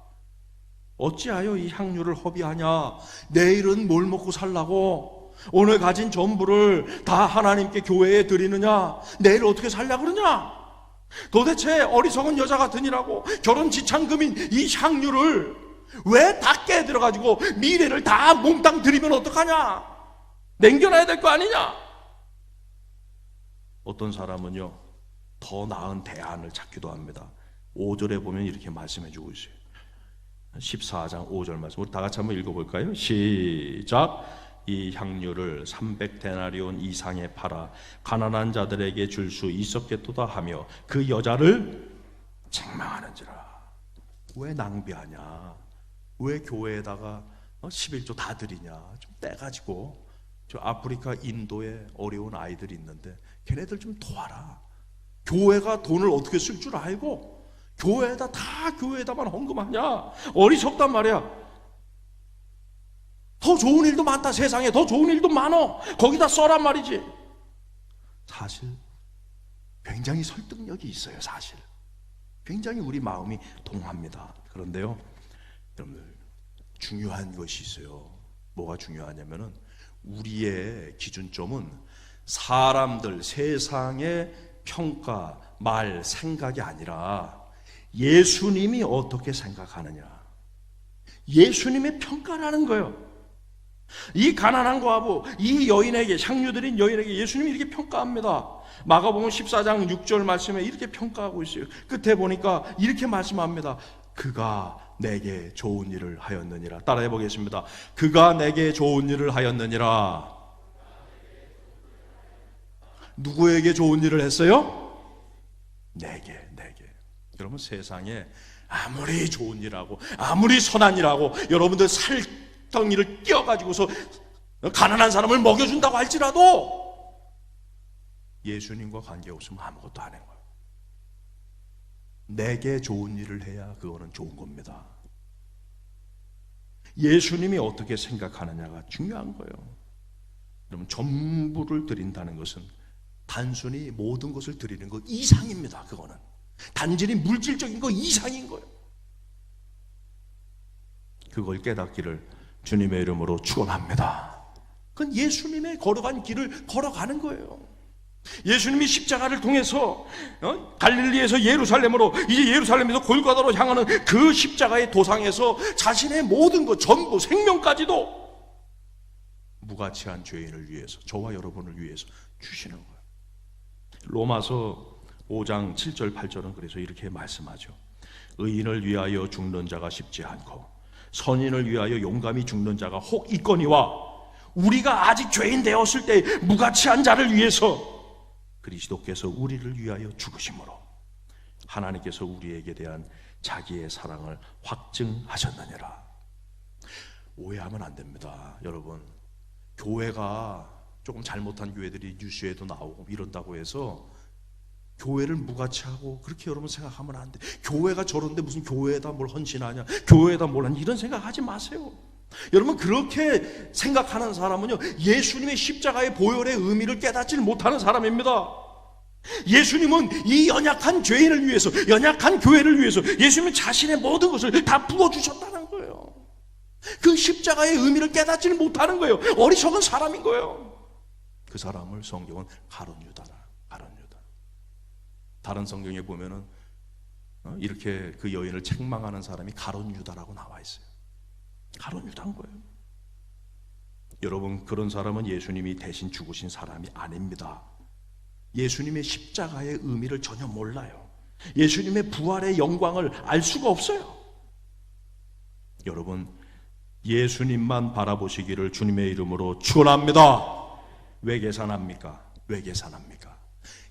어찌하여 이 향유를 허비하냐? 내일은 뭘 먹고 살라고? 오늘 가진 전부를 다 하나님께 교회에 드리느냐? 내일 어떻게 살려 그러냐? 도대체 어리석은 여자 같으니라고 결혼 지참금인 이 향유를 왜 다 깨들어가지고 미래를 다 몽땅 드리면 어떡하냐? 남겨놔야 될 거 아니냐? 어떤 사람은요, 더 나은 대안을 찾기도 합니다. 5절에 보면 이렇게 말씀해 주고 있어요. 14장 5절 말씀, 우리 다 같이 한번 읽어볼까요? 시작. 이 향유를 300데나리온 이상에 팔아 가난한 자들에게 줄 수 있었겠도다 하며 그 여자를 책망하는지라. 왜 낭비하냐? 왜 교회에다가 11조 다 드리냐? 좀 떼가지고 저 아프리카 인도에 어려운 아이들이 있는데 걔네들 좀 도와라. 교회가 돈을 어떻게 쓸 줄 알고 교회에다만 헌금하냐? 어리석단 말이야. 더 좋은 일도 많다. 세상에 더 좋은 일도 많어. 거기다 써란 말이지. 사실 굉장히 설득력이 있어요. 사실 굉장히 우리 마음이 동합니다. 그런데요, 여러분들, 중요한 것이 있어요. 뭐가 중요하냐면은 우리의 기준점은 사람들, 세상의 평가, 말, 생각이 아니라 예수님이 어떻게 생각하느냐, 예수님의 평가라는 거예요. 이 가난한 과부, 이 여인에게, 향유 드린 여인에게 예수님이 이렇게 평가합니다. 마가복음 14장 6절 말씀에 이렇게 평가하고 있어요. 끝에 보니까 이렇게 말씀합니다. 그가 내게 좋은 일을 하였느니라. 따라해 보겠습니다. 그가 내게 좋은 일을 하였느니라. 누구에게 좋은 일을 했어요? 내게. 여러분, 세상에 아무리 좋은 일하고 아무리 선한 일하고 여러분들 살덩이를 끼워가지고서 가난한 사람을 먹여준다고 할지라도 예수님과 관계없으면 아무것도 안 해요. 내게 좋은 일을 해야 그거는 좋은 겁니다. 예수님이 어떻게 생각하느냐가 중요한 거예요. 여러분, 전부를 드린다는 것은 단순히 모든 것을 드리는 것 이상입니다. 그거는 단순히 물질적인 거 이상인 거예요. 그걸 깨닫기를 주님의 이름으로 축원합니다. 그건 예수님의 걸어간 길을 걸어가는 거예요. 예수님이 십자가를 통해서 갈릴리에서 예루살렘으로, 이제 예루살렘에서 골고다로 향하는 그 십자가의 도상에서 자신의 모든 것, 전부 생명까지도 무가치한 죄인을 위해서, 저와 여러분을 위해서 주시는 거예요. 로마서 5장 7절 8절은 그래서 이렇게 말씀하죠. 의인을 위하여 죽는 자가 쉽지 않고 선인을 위하여 용감히 죽는 자가 혹 있거니와 우리가 아직 죄인 되었을 때 무가치한 자를 위해서 그리스도께서 우리를 위하여 죽으심으로 하나님께서 우리에게 대한 자기의 사랑을 확증하셨느니라. 오해하면 안 됩니다. 여러분, 교회가 조금 잘못한 교회들이 뉴스에도 나오고 이런다고 해서 교회를 무가치하고 그렇게 여러분 생각하면 안 돼. 교회가 저런데 무슨 교회에다 뭘 헌신하냐, 교회에다 뭘 하냐, 이런 생각하지 마세요. 여러분, 그렇게 생각하는 사람은요, 예수님의 십자가의 보혈의 의미를 깨닫지 못하는 사람입니다. 예수님은 이 연약한 죄인을 위해서, 연약한 교회를 위해서 예수님은 자신의 모든 것을 다 부어주셨다는 거예요. 그 십자가의 의미를 깨닫지 못하는 거예요. 어리석은 사람인 거예요. 그 사람을 성경은 가룟 유다라. 가룟 유다. 다른 성경에 보면은 이렇게 그 여인을 책망하는 사람이 가룟 유다라고 나와 있어요. 가룟 유다인 거예요. 여러분, 그런 사람은 예수님이 대신 죽으신 사람이 아닙니다. 예수님의 십자가의 의미를 전혀 몰라요. 예수님의 부활의 영광을 알 수가 없어요. 여러분, 예수님만 바라보시기를 주님의 이름으로 축원합니다. 왜 계산합니까? 왜 계산합니까?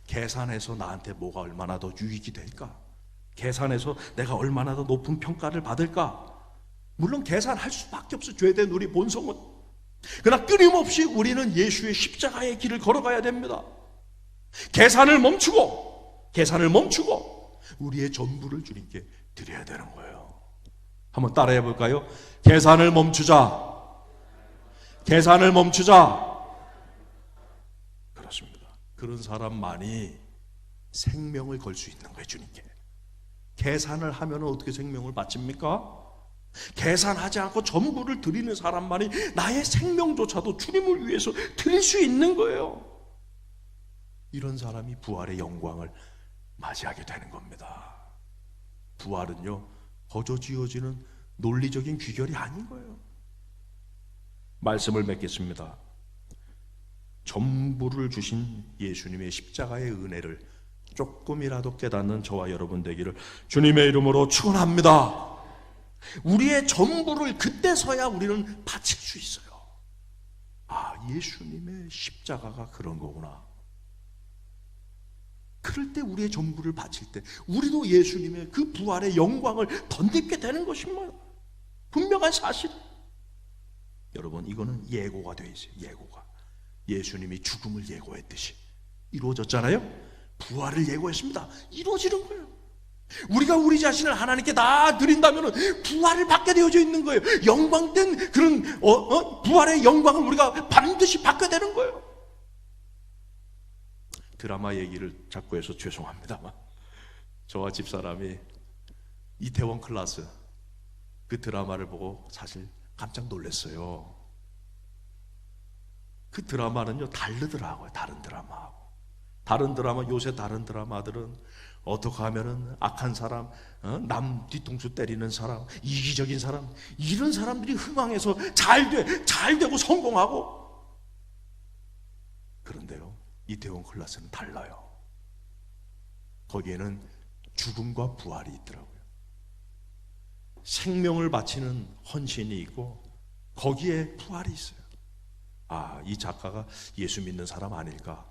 계산해서 나한테 뭐가 얼마나 더 유익이 될까? 계산해서 내가 얼마나 더 높은 평가를 받을까? 물론 계산할 수밖에 없어. 죄된 우리 본성은. 그러나 끊임없이 우리는 예수의 십자가의 길을 걸어가야 됩니다. 계산을 멈추고 우리의 전부를 주님께 드려야 되는 거예요. 한번 따라해 볼까요? 계산을 멈추자. 계산을 멈추자. 그렇습니다. 그런 사람만이 생명을 걸 수 있는 거예요, 주님께. 계산을 하면 어떻게 생명을 바칩니까? 계산하지 않고 전부를 드리는 사람만이 나의 생명조차도 주님을 위해서 드릴 수 있는 거예요. 이런 사람이 부활의 영광을 맞이하게 되는 겁니다. 부활은요, 거저 지어지는 논리적인 귀결이 아닌 거예요. 말씀을 맺겠습니다. 전부를 주신 예수님의 십자가의 은혜를 조금이라도 깨닫는 저와 여러분 되기를 주님의 이름으로 축원합니다. 우리의 전부를 그때서야 우리는 바칠 수 있어요. 아, 예수님의 십자가가 그런 거구나. 그럴 때 우리의 전부를 바칠 때 우리도 예수님의 그 부활의 영광을 덧입게 되는 것입니다. 분명한 사실. 여러분, 이거는 예고가 되어 있어요. 예고가. 예수님이 죽음을 예고했듯이 이루어졌잖아요. 부활을 예고했습니다. 이루어지는 거예요. 우리가 우리 자신을 하나님께 다 드린다면 부활을 받게 되어져 있는 거예요. 영광된 그런 부활의 영광을 우리가 반드시 받게 되는 거예요. 드라마 얘기를 자꾸 해서 죄송합니다만, 저와 집사람이 이태원 클라스 그 드라마를 보고 사실 깜짝 놀랐어요. 그 드라마는요 다르더라고요. 다른 드라마하고. 다른 드라마, 요새 다른 드라마들은 어떻게 하면은 악한 사람, 남 뒤통수 때리는 사람, 이기적인 사람, 이런 사람들이 흥황해서 잘 되고 성공하고. 그런데요, 이태원 클라스는 달라요. 거기에는 죽음과 부활이 있더라고요. 생명을 바치는 헌신이 있고 거기에 부활이 있어요. 아, 이 작가가 예수 믿는 사람 아닐까?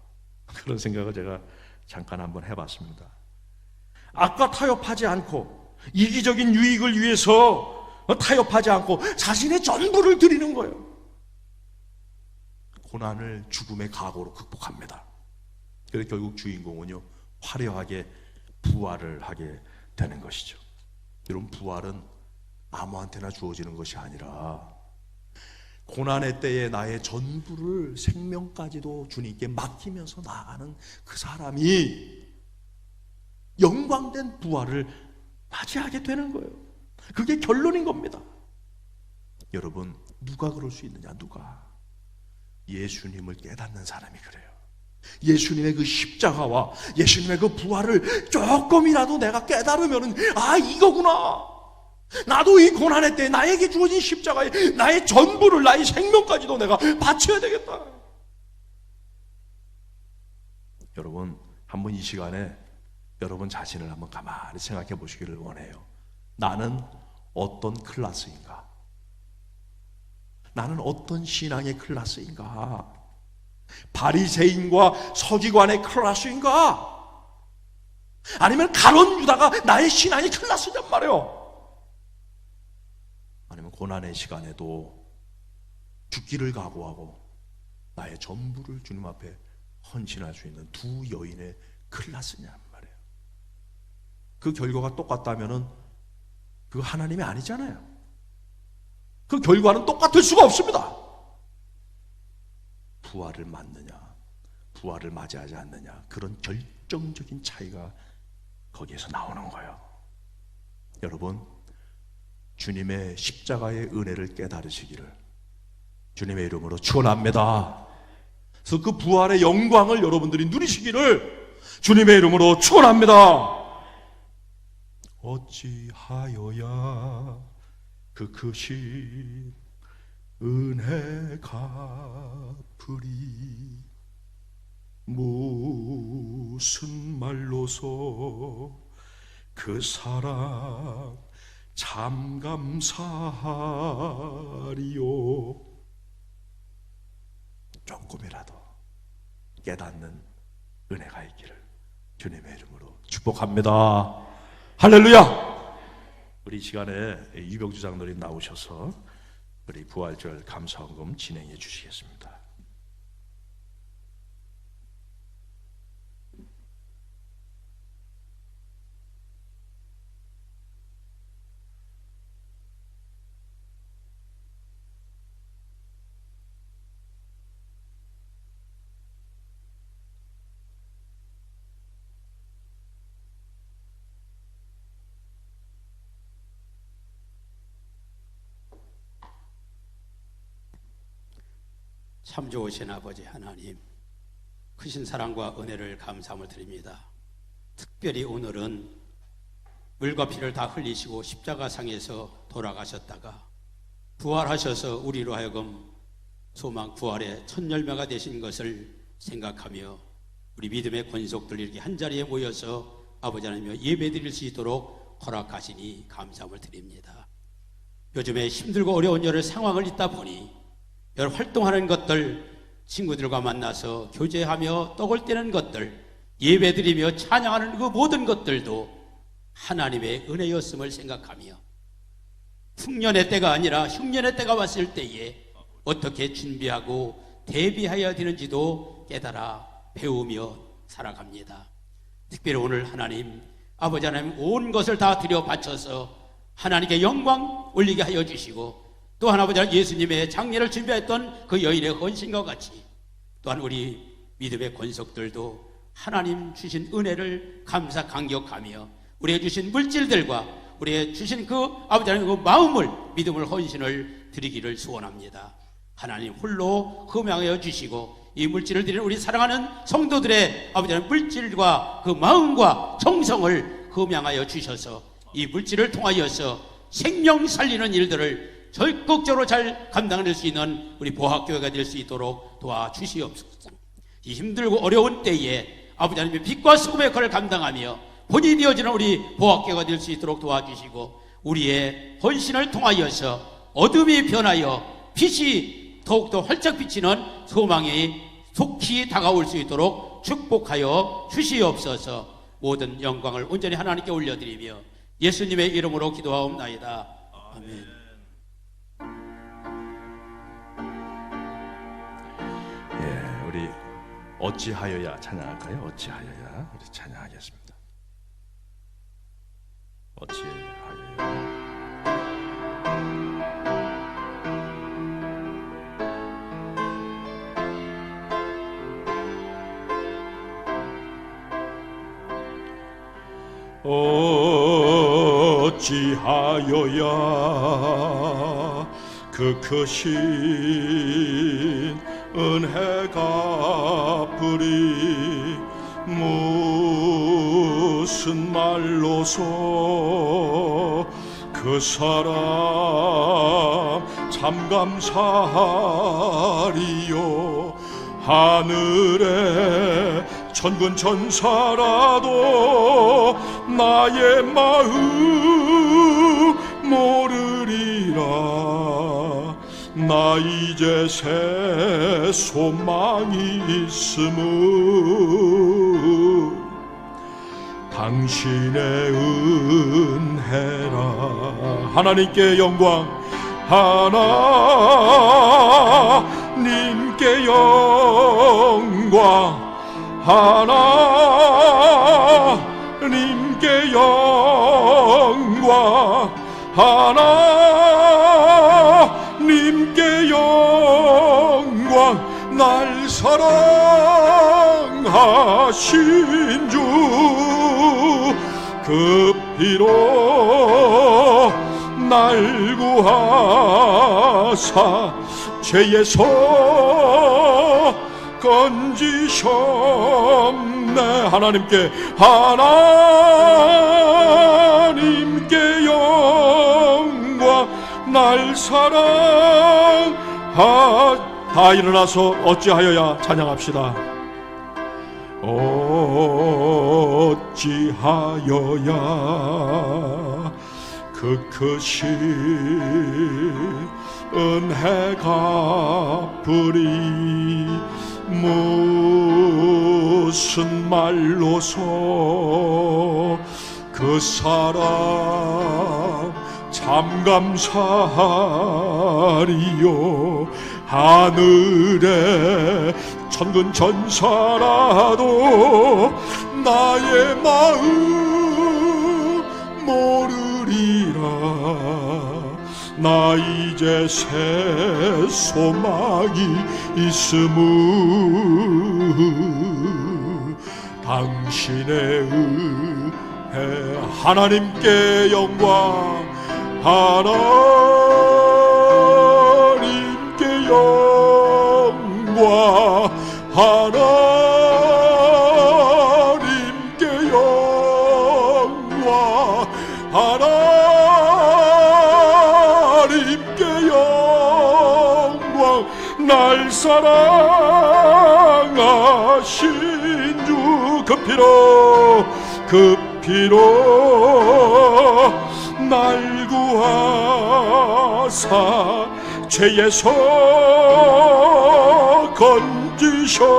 그런 생각을 제가 잠깐 한번 해봤습니다. 악과 타협하지 않고 이기적인 유익을 위해서 타협하지 않고 자신의 전부를 드리는 거예요. 고난을 죽음의 각오로 극복합니다. 그래서 결국 주인공은요 화려하게 부활을 하게 되는 것이죠. 여러분, 부활은 아무한테나 주어지는 것이 아니라 고난의 때에 나의 전부를, 생명까지도 주님께 맡기면서 나아가는 그 사람이 영광된 부활을 맞이하게 되는 거예요. 그게 결론인 겁니다. 여러분, 누가 그럴 수 있느냐? 누가? 예수님을 깨닫는 사람이 그래요. 예수님의 그 십자가와 예수님의 그 부활을 조금이라도 내가 깨달으면, 아, 이거구나. 나도 이 고난의 때 나에게 주어진 십자가에 나의 전부를, 나의 생명까지도 내가 바쳐야 되겠다. 여러분, 한번 이 시간에 여러분 자신을 한번 가만히 생각해 보시기를 원해요. 나는 어떤 클래스인가? 나는 어떤 신앙의 클래스인가? 바리새인과 서기관의 클래스인가? 아니면 가룟 유다가 나의 신앙의 클래스냔 말이에요. 아니면 고난의 시간에도 죽기를 각오하고 나의 전부를 주님 앞에 헌신할 수 있는 두 여인의 클래스냔 말이에요. 그 결과가 똑같다면은 그거 하나님이 아니잖아요. 그 결과는 똑같을 수가 없습니다. 부활을 맞느냐, 부활을 맞이하지 않느냐, 그런 결정적인 차이가 거기에서 나오는 거예요. 여러분, 주님의 십자가의 은혜를 깨달으시기를 주님의 이름으로 축원합니다. 그래서 그 부활의 영광을 여러분들이 누리시기를 주님의 이름으로 축원합니다. 어찌하여야 그 크신 은혜 갚으리, 무슨 말로서 그 사랑 참 감사하리요. 조금이라도 깨닫는 은혜가 있기를 주님의 이름으로 축복합니다. 할렐루야. 우리 이 시간에 유병주 장로님 나오셔서 우리 부활절 감사헌금 진행해 주시겠습니다. 참 좋으신 아버지 하나님, 크신 사랑과 은혜를 감사함을 드립니다. 특별히 오늘은 물과 피를 다 흘리시고 십자가상에서 돌아가셨다가 부활하셔서 우리로 하여금 소망 부활의 첫 열매가 되신 것을 생각하며 우리 믿음의 권속들 이렇게 한자리에 모여서 아버지 하나님여 예배드릴 수 있도록 허락하시니 감사함을 드립니다. 요즘에 힘들고 어려운 여러 상황을 있다 보니 여러 활동하는 것들, 친구들과 만나서 교제하며 떡을 떼는 것들, 예배드리며 찬양하는 그 모든 것들도 하나님의 은혜였음을 생각하며 흉년의 때가 아니라 흉년의 때가 왔을 때에 어떻게 준비하고 대비해야 되는지도 깨달아 배우며 살아갑니다. 특별히 오늘 하나님, 아버지 하나님 온 것을 다 드려 바쳐서 하나님께 영광 올리게 하여 주시고 또한 아버지 예수님의 장례를 준비했던 그 여인의 헌신과 같이 또한 우리 믿음의 권속들도 하나님 주신 은혜를 감사 감격하며 우리에게 주신 물질들과 우리에게 주신 그 아버지 하나님 그 마음을 믿음을 헌신을 드리기를 소원합니다. 하나님 홀로 흠양하여 주시고 이 물질을 드리는 우리 사랑하는 성도들의 아버지 하나님 물질과 그 마음과 정성을 흠양하여 주셔서 이 물질을 통하여서 생명 살리는 일들을 적극적으로 잘 감당할 수 있는 우리 보학교회가 될 수 있도록 도와주시옵소서. 이 힘들고 어려운 때에 아버지 하나님의 빛과 소금의 역할을 감당하며 본이 되어지는 우리 보학교회가 될 수 있도록 도와주시고 우리의 헌신을 통하여서 어둠이 변하여 빛이 더욱더 활짝 비치는 소망이 속히 다가올 수 있도록 축복하여 주시옵소서. 모든 영광을 온전히 하나님께 올려드리며 예수님의 이름으로 기도하옵나이다. 아멘. 우리 어찌하여야 찬양할까요? 어찌하여야 우리 찬양하겠습니다. 어찌하여야. 어찌하여야 그 크신 은혜 갚으리, 무슨 말로서 그 사람 참 감사하리요. 하늘에 천군 천사라도 나의 마음 모르리라. 나 이제 새 소망이 있음을 당신의 은혜라. 하나님께 영광, 하나님께 영광, 하나님께 영광, 하나님께 영광. 날 사랑하신 주 그 피로 날 구하사 죄에서 건지셨네. 하나님께 영광, 날 사랑하. 다 일어나서 어찌하여야 찬양합시다. 어찌하여야 그 크신 은혜가 부리 무슨 말로서 그 사랑 참 감사하리요. 하늘에 천군 천사라도 나의 마음 모르리라. 나 이제 새 소망이 있음을 당신의 은혜. 하나님께 영광, 하나님께 영광, 하나님께 영광, 하나님께 영광. 날 사랑하신 주 그 피로 날 구하사 죄에서 건지셨네.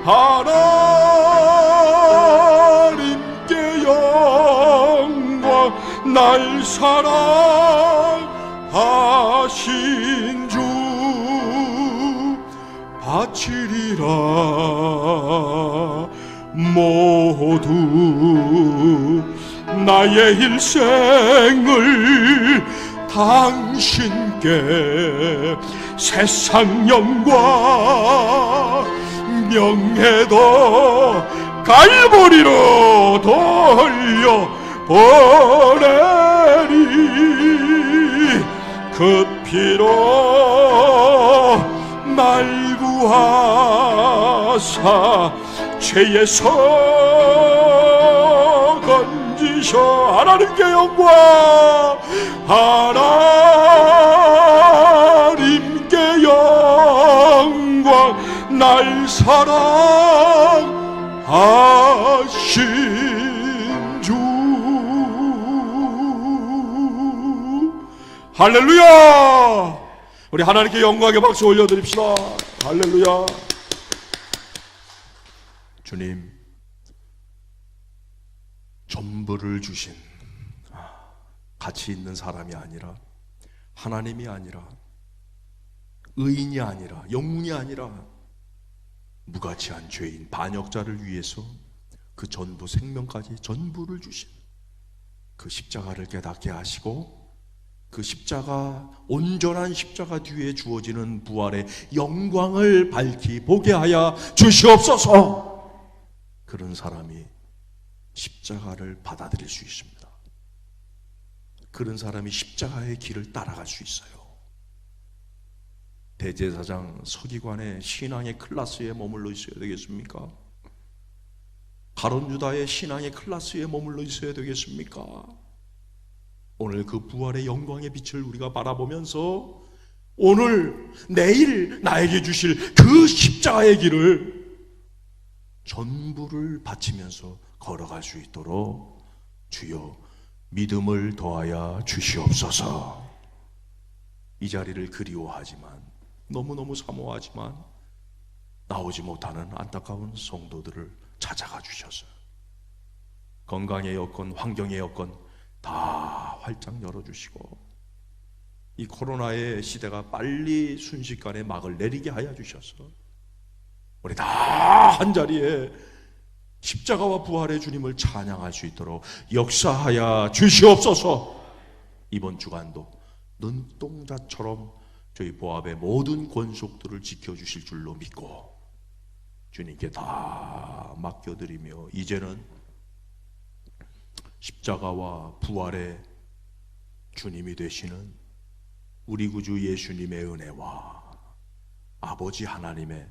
하나님께 영광, 날 사랑하신 주 바치리라. 모두 나의 일생을 당신께 세상 영광 명예도 갈보리로 돌려 보내리. 그 피로 날 구하사 죄에서 건지셔. 하나님께 영광, 하나님께 영광. 날 사랑하신 주. 할렐루야. 우리 하나님께 영광의 박수 올려드립시다. 할렐루야. 주님, 전부를 주신 가치 있는 사람이 아니라, 하나님이 아니라, 의인이 아니라, 영웅이 아니라 무가치한 죄인 반역자를 위해서 그 전부, 생명까지 전부를 주신 그 십자가를 깨닫게 하시고, 그 십자가, 온전한 십자가 뒤에 주어지는 부활의 영광을 밝히 보게 하여 주시옵소서. 그런 사람이 십자가를 받아들일 수 있습니다. 그런 사람이 십자가의 길을 따라갈 수 있어요. 대제사장 서기관의 신앙의 클래스에 머물러 있어야 되겠습니까? 가론유다의 신앙의 클래스에 머물러 있어야 되겠습니까? 오늘 그 부활의 영광의 빛을 우리가 바라보면서 오늘, 내일 나에게 주실 그 십자가의 길을 전부를 바치면서 걸어갈 수 있도록 주여 믿음을 더하여 주시옵소서. 이 자리를 그리워하지만, 너무너무 사모하지만 나오지 못하는 안타까운 성도들을 찾아가 주셔서 건강의 여건, 환경의 여건 다 활짝 열어주시고 이 코로나의 시대가 빨리 순식간에 막을 내리게 하여 주셔서 우리 다 한자리에 십자가와 부활의 주님을 찬양할 수 있도록 역사하여 주시옵소서. 이번 주간도 눈동자처럼 저희 보합의 모든 권속들을 지켜주실 줄로 믿고 주님께 다 맡겨드리며 이제는 십자가와 부활의 주님이 되시는 우리 구주 예수님의 은혜와 아버지 하나님의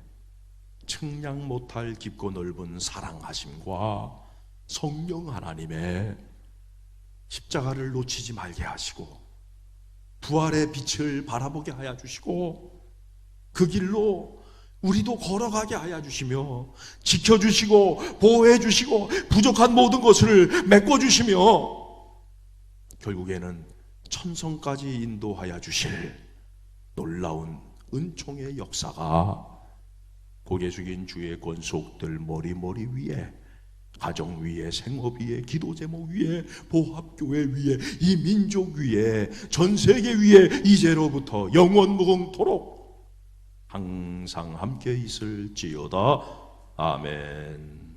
측량 못할 깊고 넓은 사랑하심과 성령 하나님의 십자가를 놓치지 말게 하시고 부활의 빛을 바라보게 하여 주시고 그 길로 우리도 걸어가게 하여 주시며 지켜주시고 보호해 주시고 부족한 모든 것을 메꿔주시며 결국에는 천성까지 인도하여 주실 놀라운 은총의 역사가 고개 숙인 주의 권속들 머리 위에 가정 위에 생업 위에 기도 제목 위에 보합교회 위에 이 민족 위에 전 세계 위에 이제로부터 영원 무궁토록 항상 함께 있을지어다. 아멘.